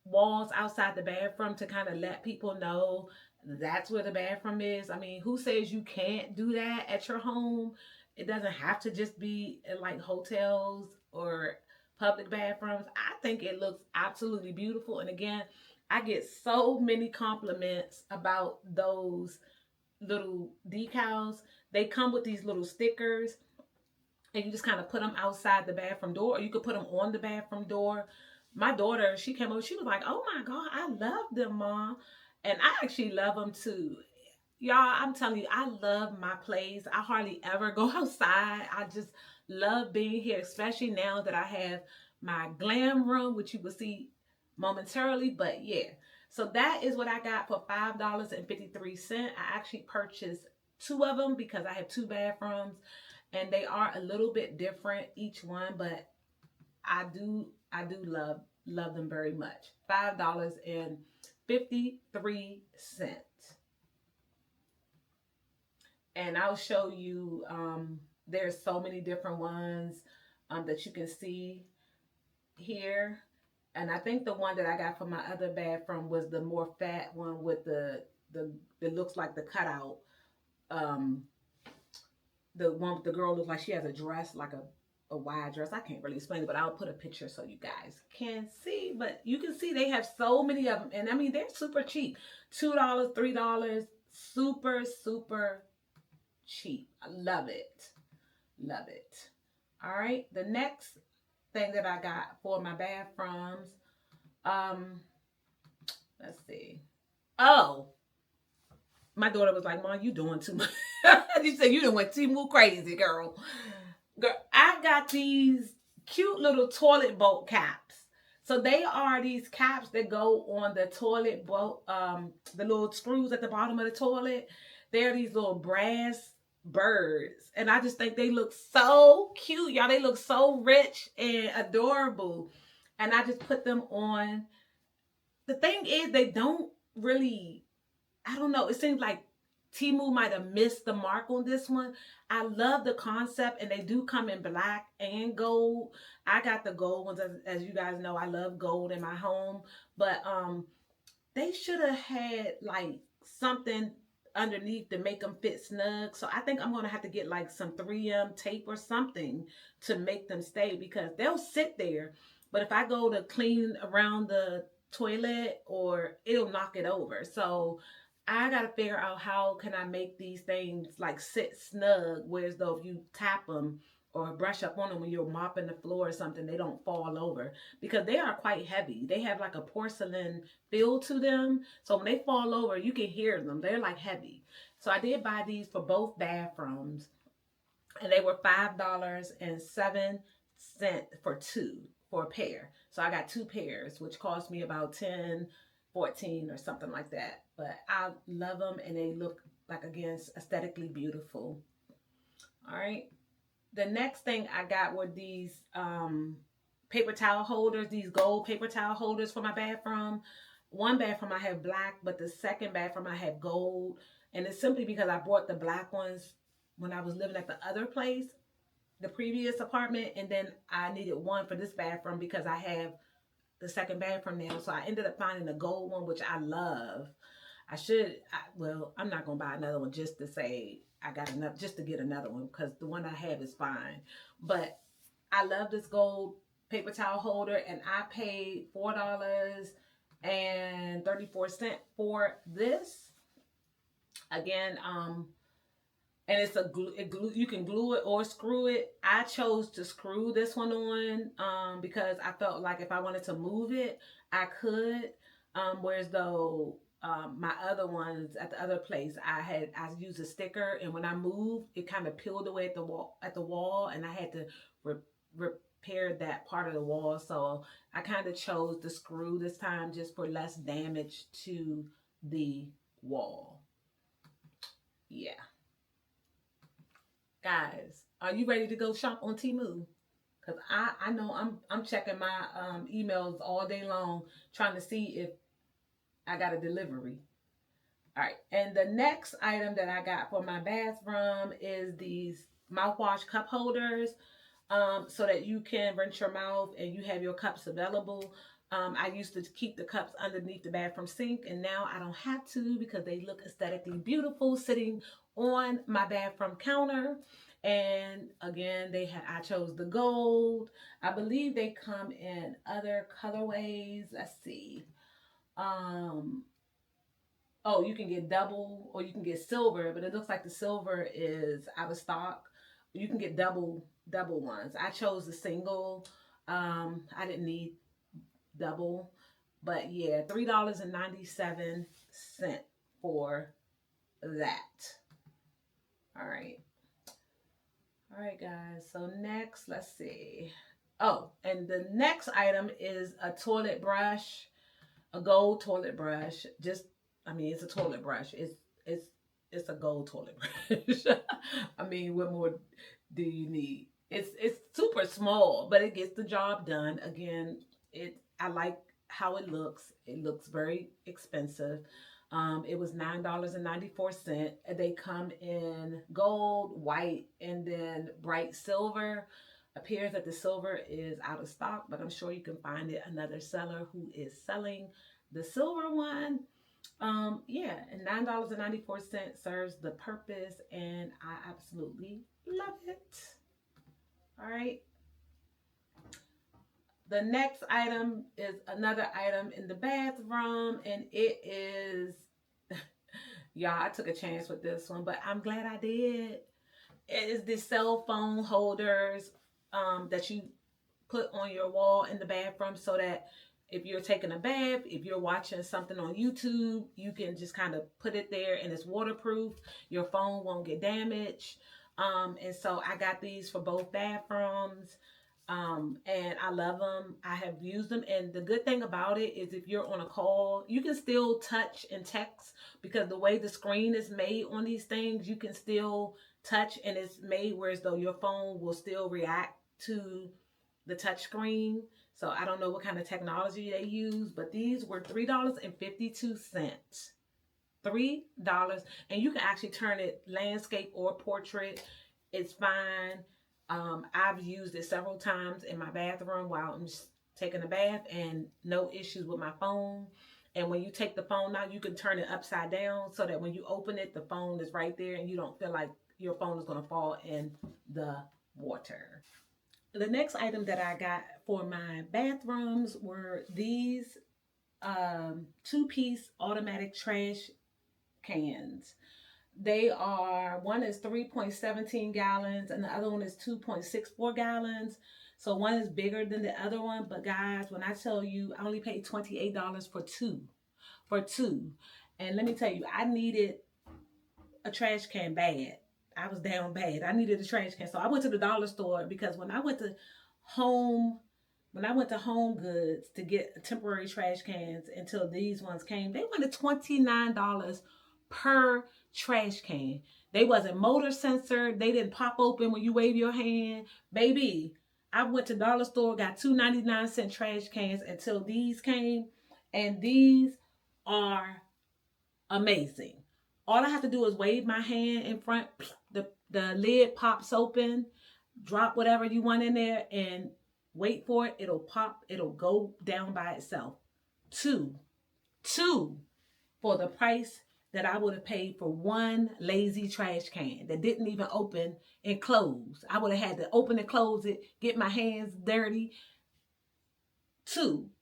walls outside the bathroom to kind of let people know that's where the bathroom is. I mean, who says you can't do that at your home? It doesn't have to just be in like hotels or public bathrooms. I think it looks absolutely beautiful. And again, I get so many compliments about those little decals. They come with these little stickers, and you just kind of put them outside the bathroom door, or you could put them on the bathroom door. My daughter, she came over, she was like, oh my God, I love them, Mom. And I actually love them too. Y'all, I'm telling you, I love my place. I hardly ever go outside. I just love being here, especially now that I have my glam room, which you will see momentarily. But yeah, so that is what I got for $5.53. I actually purchased two of them because I have two bathrooms, and they are a little bit different each one, but I do love them very much. $5.53. and I'll show you. There's so many different ones that you can see here. And I think the one that I got from my other bathroom was the more fat one with the it looks like the cutout. Um, the one with the girl looks like she has a dress, like a wide dress. I can't really explain it, but I'll put a picture so you guys can see. But you can see they have so many of them, and I mean they're super cheap, $2, $3, super super cheap. I love it, love it. All right, the next thing that I got for my bathrooms, um, let's see. Oh, my daughter was like, "Mom, you doing too much." She said, "You done went Temu crazy, girl." Girl, I got these cute little toilet bowl caps. So they are these caps that go on the toilet bowl, the little screws at the bottom of the toilet. They're these little brass birds, and I just think they look so cute, y'all. They look so rich and adorable, and I just put them on. The thing is, they don't really, I don't know. It seems like Temu might have missed the mark on this one. I love the concept, and they do come in black and gold. I got the gold ones, as you guys know. I love gold in my home, but they should have had like something underneath to make them fit snug. So I think I'm gonna have to get like some 3M tape or something to make them stay, because they'll sit there. But if I go to clean around the toilet, or it'll knock it over. So I gotta figure out how can I make these things like sit snug, whereas though if you tap them or brush up on them when you're mopping the floor or something, they don't fall over, because they are quite heavy. They have like a porcelain feel to them. So when they fall over, you can hear them. They're like heavy. So I did buy these for both bathrooms, and they were $5.07 for two, for a pair. So I got two pairs, which cost me about 10, 14 or something like that. But I love them, and they look like, again, aesthetically beautiful. All right. The next thing I got were these paper towel holders, these gold paper towel holders for my bathroom. One bathroom I have black, but the second bathroom I have gold. And it's simply because I bought the black ones when I was living at the other place, the previous apartment, and then I needed one for this bathroom because I have the second bathroom now. So I ended up finding the gold one, which I love. Well, I'm not going to buy another one just to say I got enough, just to get another one, because the one I have is fine. But I love this gold paper towel holder, and I paid $4.34 for this. Again, and it's a glue, you can glue it or screw it. I chose to screw this one on because I felt like if I wanted to move it, I could. Whereas though my other ones at the other place, I used a sticker, and when I moved, it kind of peeled away at the wall, and I had to repair that part of the wall. So I kind of chose to screw this time, just for less damage to the wall. Yeah. Guys, are you ready to go shop on Temu? Because I know I'm checking my emails all day long, trying to see if I got a delivery. All right, and the next item that I got for my bathroom is these mouthwash cup holders, so that you can rinse your mouth and you have your cups available. I used to keep the cups underneath the bathroom sink, and now I don't have to, because they look aesthetically beautiful sitting on my bathroom counter. And again, I chose the gold. I believe they come in other colorways. Let's see. Um, oh, you can get double or you can get silver, but it looks like the silver is out of stock. You can get double ones. I chose the single. I didn't need double, but yeah, $3.97 for that. All right. All right, guys. So next, let's see. Oh, and the next item is a toilet brush, a gold toilet brush. I mean, it's a toilet brush. It's it's a gold toilet brush. I mean, what more do you need? It's super small, but it gets the job done. Again, I like how it looks. It looks very expensive. It was $9.94. They come in gold, white, and then bright silver. Appears that the silver is out of stock, but I'm sure you can find it another seller who is selling the silver one. Yeah, and $9.94 serves the purpose, and I absolutely love it. All right. The next item is another item in the bathroom, and it is, y'all, I took a chance with this one, but I'm glad I did. It is the cell phone holders that you put on your wall in the bathroom so that if you're taking a bath, if you're watching something on YouTube, you can just kind of put it there and it's waterproof. Your phone won't get damaged. And so I got these for both bathrooms. And I love them. I have used them. And the good thing about it is if you're on a call, you can still touch and text because the way the screen is made on these things, you can still touch and it's made where as though your phone will still react to the touch screen. So I don't know what kind of technology they use, but these were $3.52. $3, and you can actually turn it landscape or portrait. It's fine. I've used it several times in my bathroom while I'm just taking a bath, and no issues with my phone. And when you take the phone out, you can turn it upside down so that when you open it, the phone is right there, and you don't feel like your phone is going to fall in the water. The next item that I got for my bathrooms were these two-piece automatic trash cans. They are, one is 3.17 gallons and the other one is 2.64 gallons. So one is bigger than the other one. But guys, when I tell you, I only paid $28 for two. For two. And let me tell you, I needed a trash can bad. I was down bad. I needed a trash can. So I went to the dollar store because home when I went to Home Goods to get temporary trash cans until these ones came, they wanted $29 per trash can. They wasn't motor censored. They didn't pop open when you wave your hand. Baby, I went to dollar store, got 2.99 trash cans until these came. And these are amazing. All I have to do is wave my hand in front. The lid pops open. Drop whatever you want in there and wait for it. It'll pop. It'll go down by itself. Two for the price that I would have paid for one lazy trash can that didn't even open and close. I would have had to open and close it, get my hands dirty.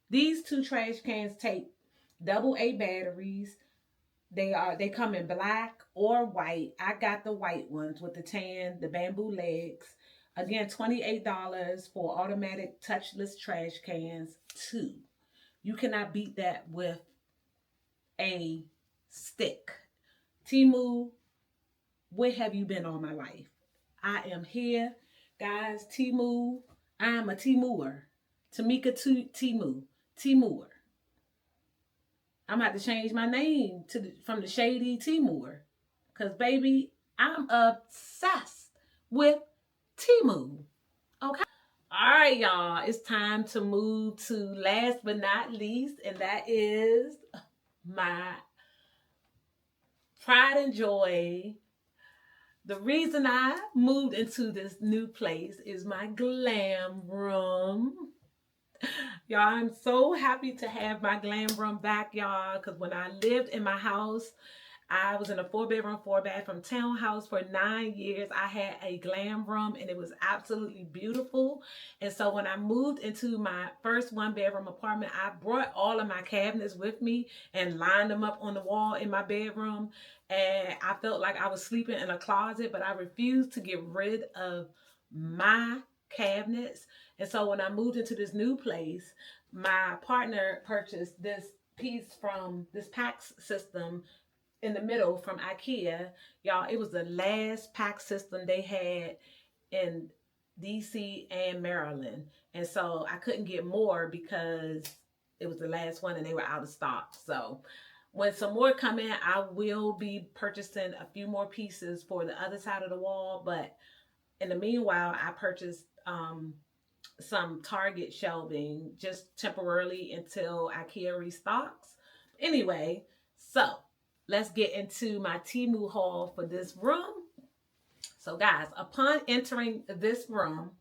These two trash cans take AA batteries. They come in black or white. I got the white ones with the tan, the bamboo legs. Again, $28 for automatic touchless trash cans. Two. You cannot beat that with a stick. Temu, where have you been all my life? I am here. Guys, Temu, I am a Temuer. Tamika Temu. Temuer. I'm about to change my name from the Shady Temuer. Because, baby, I'm obsessed with Temu. Okay? All right, y'all. It's time to move to last but not least, and that is my pride and joy. The reason I moved into this new place is my glam room. Y'all, I'm so happy to have my glam room back, y'all, because when I lived in my house, I was in a 4-bedroom, 4-bathroom townhouse for 9 years. I had a glam room and it was absolutely beautiful. And so when I moved into my first 1-bedroom apartment, I brought all of my cabinets with me and lined them up on the wall in my bedroom. And I felt like I was sleeping in a closet, but I refused to get rid of my cabinets. And so when I moved into this new place, my partner purchased this piece from this PAX system in the middle from IKEA. Y'all, it was the last PAX system they had in DC and Maryland. And so I couldn't get more because it was the last one and they were out of stock. So when some more come in, I will be purchasing a few more pieces for the other side of the wall. But in the meanwhile, I purchased some Target shelving just temporarily until IKEA restocks. Anyway, so let's get into my Temu haul for this room. So, guys, upon entering this room,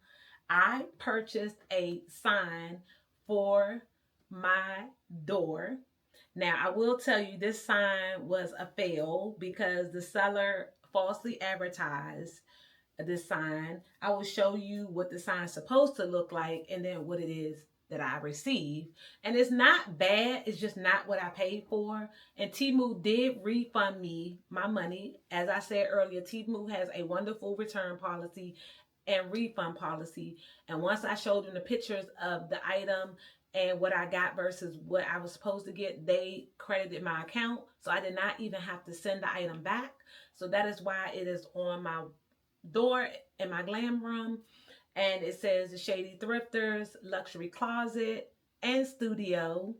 I purchased a sign for my door. Now, I will tell you this sign was a fail because the seller falsely advertised this sign. I will show you what the sign's supposed to look like and then what it is that I received. And it's not bad, it's just not what I paid for. And Temu did refund me my money. As I said earlier, Temu has a wonderful return policy and refund policy. And once I showed them the pictures of the item and what I got versus what I was supposed to get, they credited my account. So I did not even have to send the item back. So that is why it is on my door in my glam room, and it says the Shady Thrifters Luxury Closet and Studio,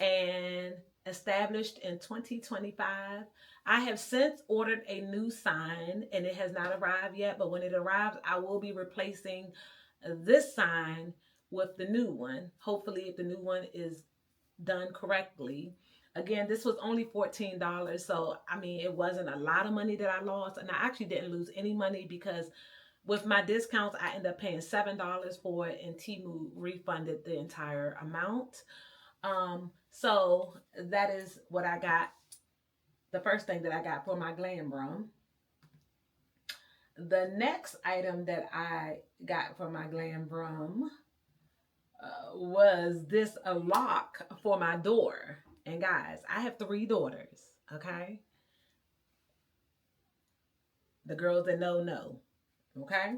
and established in 2025. I have since ordered a new sign and it has not arrived yet, but when it arrives, I will be replacing this sign with the new one. Hopefully, if the new one is done correctly. Again, this was only $14. So, I mean, it wasn't a lot of money that I lost. And I actually didn't lose any money because with my discounts, I ended up paying $7 for it, and Temu refunded the entire amount. So that is what I got. The first thing that I got for my glam room. The next item that I got for my glam room was this a lock for my door. And guys, I have 3 daughters, okay? The girls that know, okay?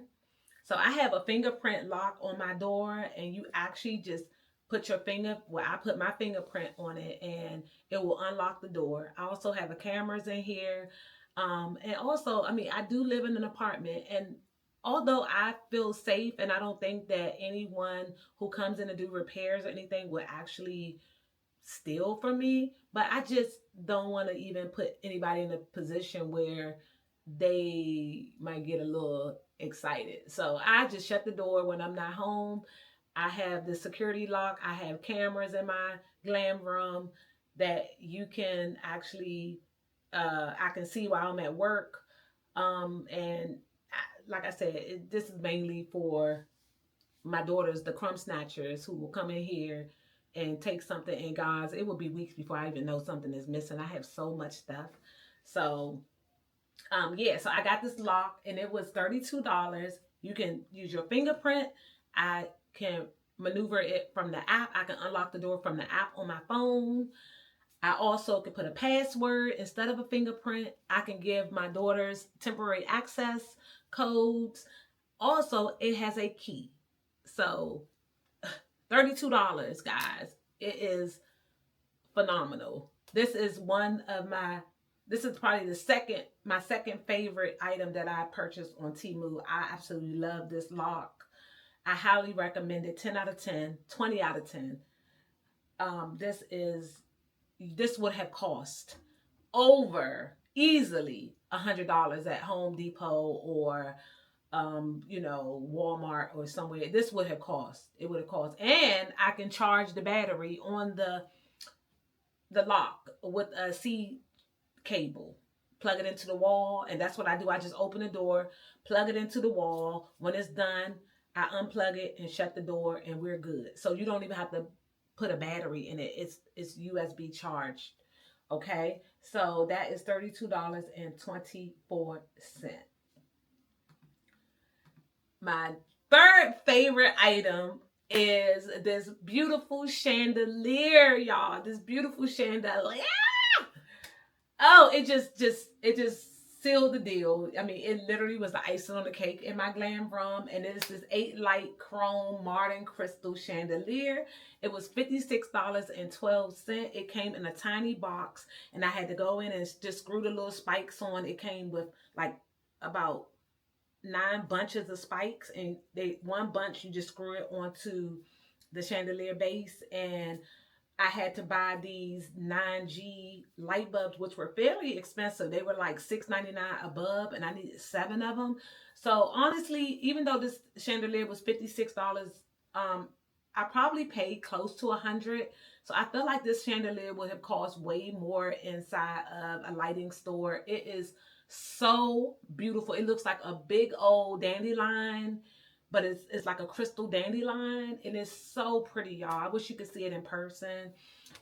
So I have a fingerprint lock on my door, and you actually just put your finger, well, I put my fingerprint on it and it will unlock the door. I also have the cameras in here. And also, I mean, I do live in an apartment, and although I feel safe and I don't think that anyone who comes in to do repairs or anything would actually steal from me, but I just don't want to even put anybody in a position where they might get a little excited. So I just shut the door when I'm not home. I have the security lock. I have cameras in my glam room that you can actually, I can see while I'm at work. And like I said, this is mainly for my daughters, the crumb snatchers, who will come in here and take something. And guys, it will be weeks before I even know something is missing. I have so much stuff. So yeah, so I got this lock and it was $32. You can use your fingerprint. I can maneuver it from the app. I can unlock the door from the app on my phone. I also can put a password instead of a fingerprint. I can give my daughters temporary access codes. Also, it has a key. So $32, guys. It is phenomenal. This is probably my second favorite item that I purchased on Temu. I absolutely love this lock. I highly recommend it. 10 out of 10, 20 out of 10. This would have cost over easily $100 at Home Depot or Walmart or somewhere. This would have cost. It would have cost. And I can charge the battery on the lock with a C cable. Plug it into the wall, and that's what I do. I just open the door, plug it into the wall. When it's done, I unplug it and shut the door, and we're good. So you don't even have to put a battery in it. It's USB charged. Okay, so that is $32.24. My third favorite item is this beautiful chandelier, y'all. This beautiful chandelier. Oh, it just sealed the deal. I mean, it literally was the icing on the cake in my glam room. And it is this 8 light chrome modern crystal chandelier. It was $56.12. It came in a tiny box, and I had to go in and just screw the little spikes on. It came with like about 9 bunches of spikes, and one bunch you just screw it onto the chandelier base. And I had to buy these 9G light bulbs, which were fairly expensive. They were like $6.99 a bulb, and I needed 7 of them. So honestly, even though this chandelier was $56, I probably paid close to 100. So I feel like this chandelier would have cost way more inside of a lighting store. It is so beautiful. It looks like a big old dandelion, but it's like a crystal dandelion, and it's so pretty, y'all. I wish you could see it in person.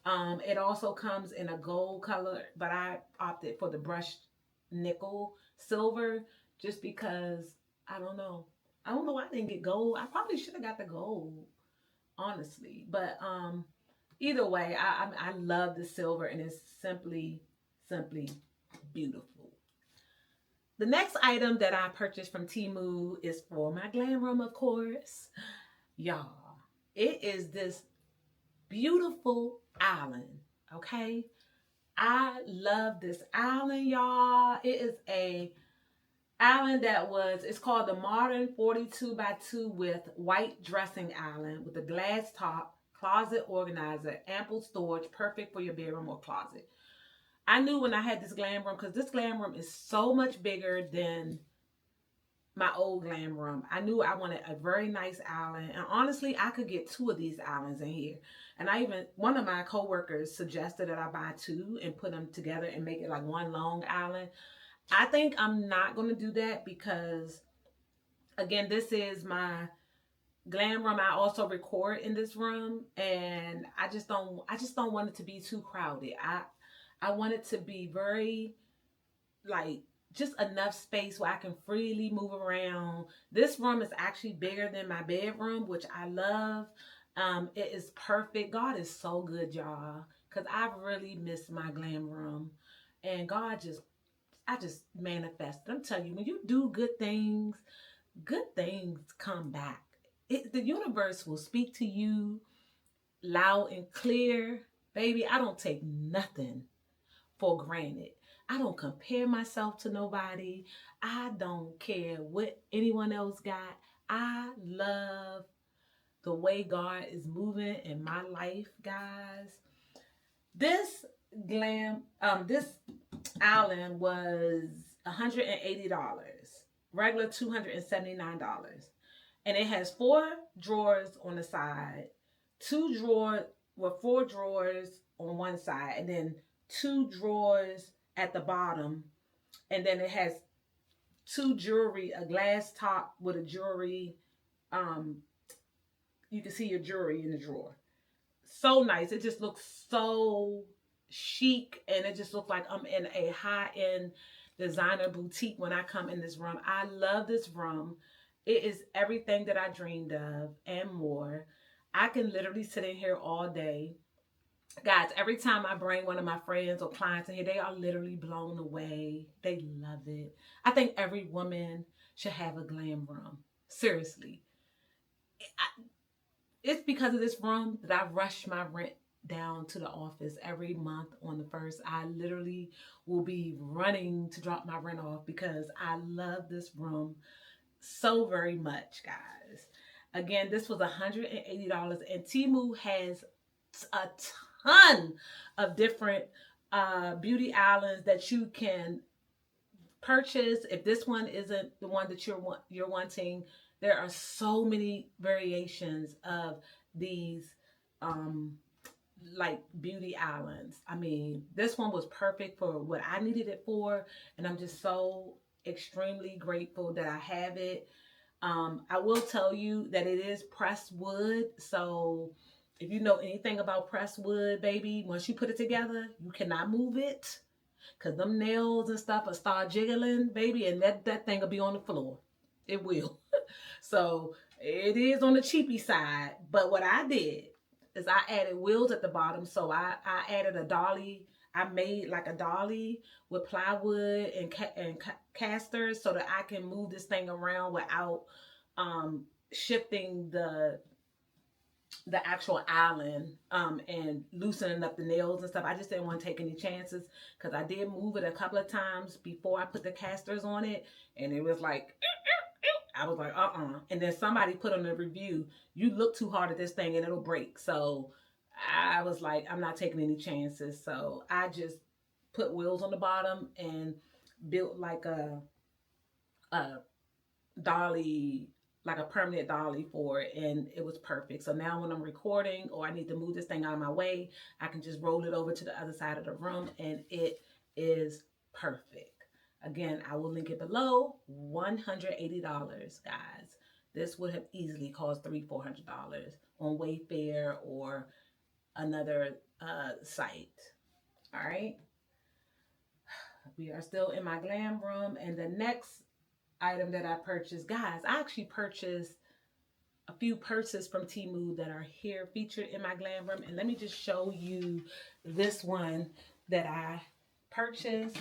It also comes in a gold color, but I opted for the brushed nickel silver just because I don't know. I don't know why I didn't get gold. I probably should have got the gold, honestly. But either way, I love the silver, and it's simply beautiful. The next item that I purchased from Temu is for my glam room, of course. Y'all, it is this beautiful island, okay? I love this island, y'all. It is a island it's called the Modern 42 by 2 with white dressing island with a glass top, closet organizer, ample storage, perfect for your bedroom or closet. I knew when I had this glam room, because this glam room is so much bigger than my old glam room. I knew I wanted a very nice island, and honestly, I could get two of these islands in here. And one of my coworkers suggested that I buy two and put them together and make it like one long island. I think I'm not going to do that because, again, this is my glam room. I also record in this room, and I just don't want it to be too crowded. I want it to be very, like, just enough space where I can freely move around. This room is actually bigger than my bedroom, which I love. It is perfect. God is so good, y'all, because I really miss my glam room. And I just manifested. I'm telling you, when you do good things come back. The universe will speak to you loud and clear. Baby, I don't take nothing for granted. I don't compare myself to nobody. I don't care what anyone else got. I love the way God is moving in my life, guys. This this island was $180, regular $279. And it has four drawers on the side, two drawers with four drawers on one side, and then two drawers at the bottom. And then it has a glass top with a jewelry. Um, you can see your jewelry in the drawer. So nice. It just looks so chic, and it just looks like I'm in a high-end designer boutique when I come in this room. I love this room. It is everything that I dreamed of and more. I can literally sit in here all day. Guys, every time I bring one of my friends or clients in here, they are literally blown away. They love it. I think every woman should have a glam room. Seriously. It's because of this room that I rush my rent down to the office every month on the first. I literally will be running to drop my rent off because I love this room so very much, guys. Again, this was $180, and Temu has a ton of different beauty islands that you can purchase. If this one isn't the one that you're wanting, there are so many variations of these like beauty islands. I mean, this one was perfect for what I needed it for, and I'm just so extremely grateful that I have it. I will tell you that it is pressed wood, so if you know anything about pressed wood, baby, once you put it together, you cannot move it. Cause them nails and stuff will start jiggling, baby, and that thing will be on the floor. It will. So it is on the cheapy side. But what I did is I added wheels at the bottom. So I added a dolly. I made like a dolly with plywood and casters so that I can move this thing around without shifting the actual island and loosening up the nails and stuff. I just didn't want to take any chances because I did move it a couple of times before I put the casters on it, and it was like I was like and then somebody put on a review, you look too hard at this thing and it'll break. So I was like, I'm not taking any chances. So I just put wheels on the bottom and built like a dolly like a permanent dolly for it, and it was perfect. So now when I'm recording or I need to move this thing out of my way, I can just roll it over to the other side of the room and it is perfect. Again, I will link it below. $180, guys. This would have easily cost $300-400 on Wayfair or another site. All right. We are still in my glam room, and the next item that I purchased, guys, I actually purchased a few purses from Temu that are here featured in my glam room. And let me just show you this one that I purchased.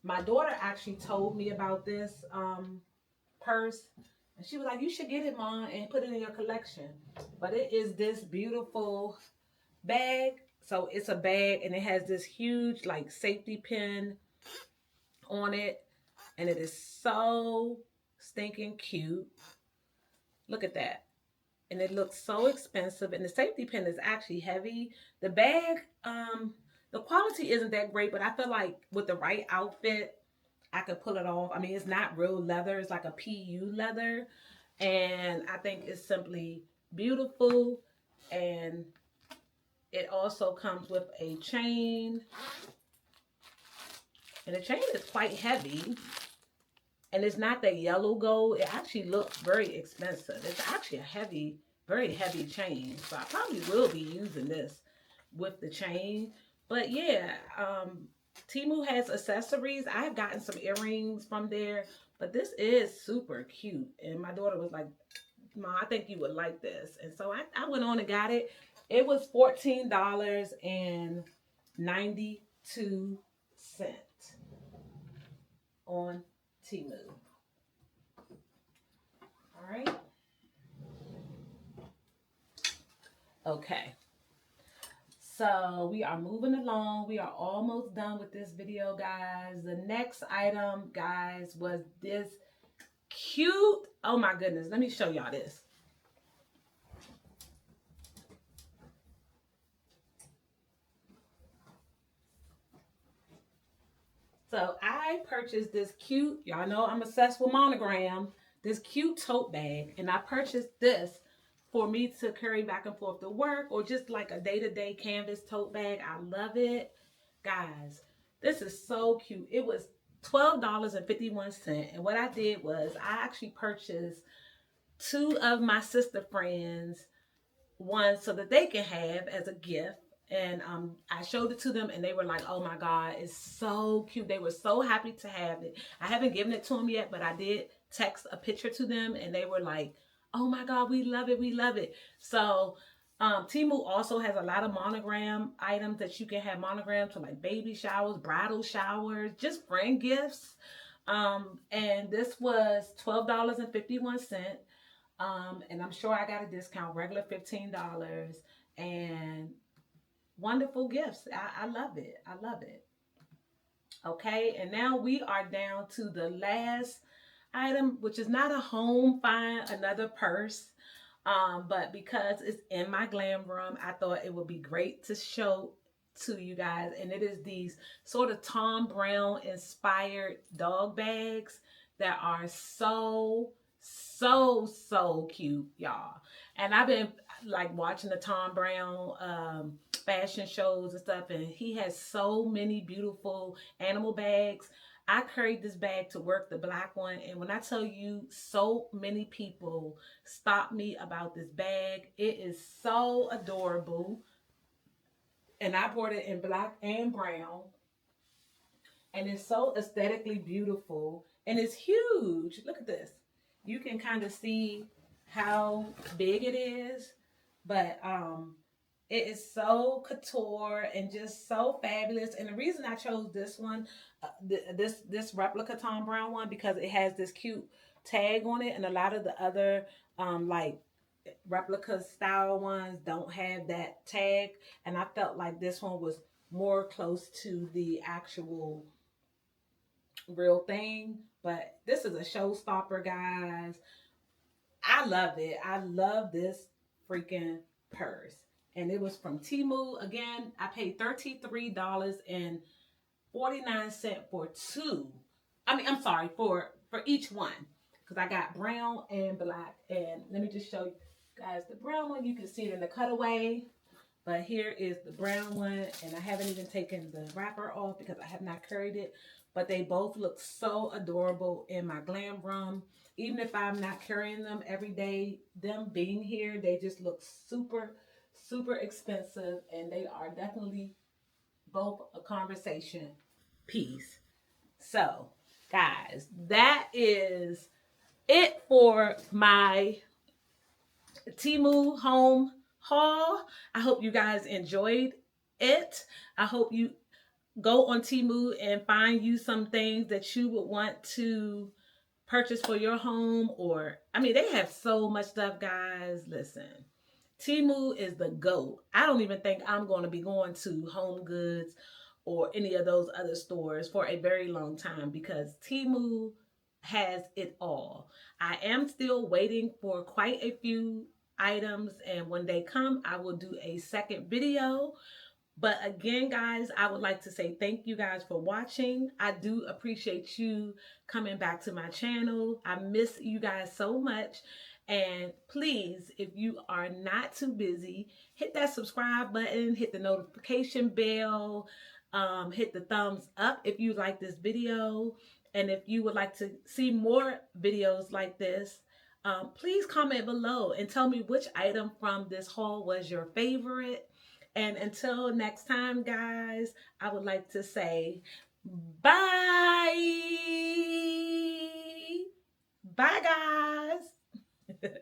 My daughter actually told me about this purse, and she was like, you should get it, Mom, and put it in your collection. But it is this beautiful bag. So it's a bag, and it has this huge like safety pin on it, and it is so stinking cute. Look at that. And it looks so expensive, and the safety pin is actually heavy. The bag, the quality isn't that great, but I feel like with the right outfit I could pull it off. I mean, it's not real leather, it's like a PU leather, and I think it's simply beautiful. And it also comes with a chain, and the chain is quite heavy. And it's not that yellow gold. It actually looks very expensive. It's actually a heavy, very heavy chain. So I probably will be using this with the chain. But yeah, Temu has accessories. I've gotten some earrings from there. But this is super cute. And my daughter was like, Mom, I think you would like this. And so I went on and got it. It was $14.92 on Temu. All right. Okay. So we are moving along. We are almost done with this video, guys. The next item, guys, was this cute. Oh my goodness. Let me show y'all this. So I purchased this cute, y'all know I'm obsessed with monogram, this cute tote bag. And I purchased this for me to carry back and forth to work, or just like a day-to-day canvas tote bag. I love it. Guys, this is so cute. It was $12.51. And what I did was I actually purchased two of my sister friends one so that they can have as a gift. And I showed it to them, and they were like, oh my God, it's so cute. They were so happy to have it. I haven't given it to them yet, but I did text a picture to them, and they were like, oh my God, we love it. We love it. So Temu also has a lot of monogram items that you can have monograms for, like baby showers, bridal showers, just friend gifts. And this was $12.51. And I'm sure I got a discount, regular $15, and wonderful gifts. I love it. I love it. Okay, and now we are down to the last item, which is not a home find, another purse. But because it's in my glam room, I thought it would be great to show to you guys. And it is these sort of Tom Brown inspired dog bags that are so cute, y'all. And I've been like watching the Tom Brown fashion shows and stuff, and he has so many beautiful animal bags. I carried this bag to work, the black one, and when I tell you, so many people stop me about this bag. It is so adorable. And I bought it in black and brown, and it's so aesthetically beautiful, and it's huge. Look at this. You can kind of see how big it is, but it is so couture and just so fabulous. And the reason I chose this one, this replica Tom Brown one, because it has this cute tag on it, and a lot of the other like replica style ones don't have that tag, and I felt like this one was more close to the actual real thing. But this is a showstopper, guys. I love it. I love this freaking purse. And it was from Temu. Again, I paid $33.49 for two. I'm sorry, for each one. because I got brown and black. And let me just show you guys the brown one. You can see it in the cutaway. But here is the brown one, and I haven't even taken the wrapper off because I have not curried it. But they both look so adorable in my glam room. Even if I'm not carrying them every day, them being here, they just look super, super expensive. And they are definitely both a conversation piece. So, guys, that is it for my Temu home haul. I hope you guys enjoyed it. I hope you go on Temu and find you some things that you would want to purchase for your home. Or I mean, they have so much stuff, guys. Listen, Temu is the GOAT. I don't even think I'm going to be going to Home Goods or any of those other stores for a very long time because Temu has it all. I am still waiting for quite a few items, and when they come, I will do a second video. But again, guys, I would like to say thank you guys for watching. I do appreciate you coming back to my channel. I miss you guys so much. And please, if you are not too busy, hit that subscribe button, hit the notification bell, hit the thumbs up if you like this video. And if you would like to see more videos like this, please comment below and tell me which item from this haul was your favorite. And until next time, guys, I would like to say bye. Bye, guys.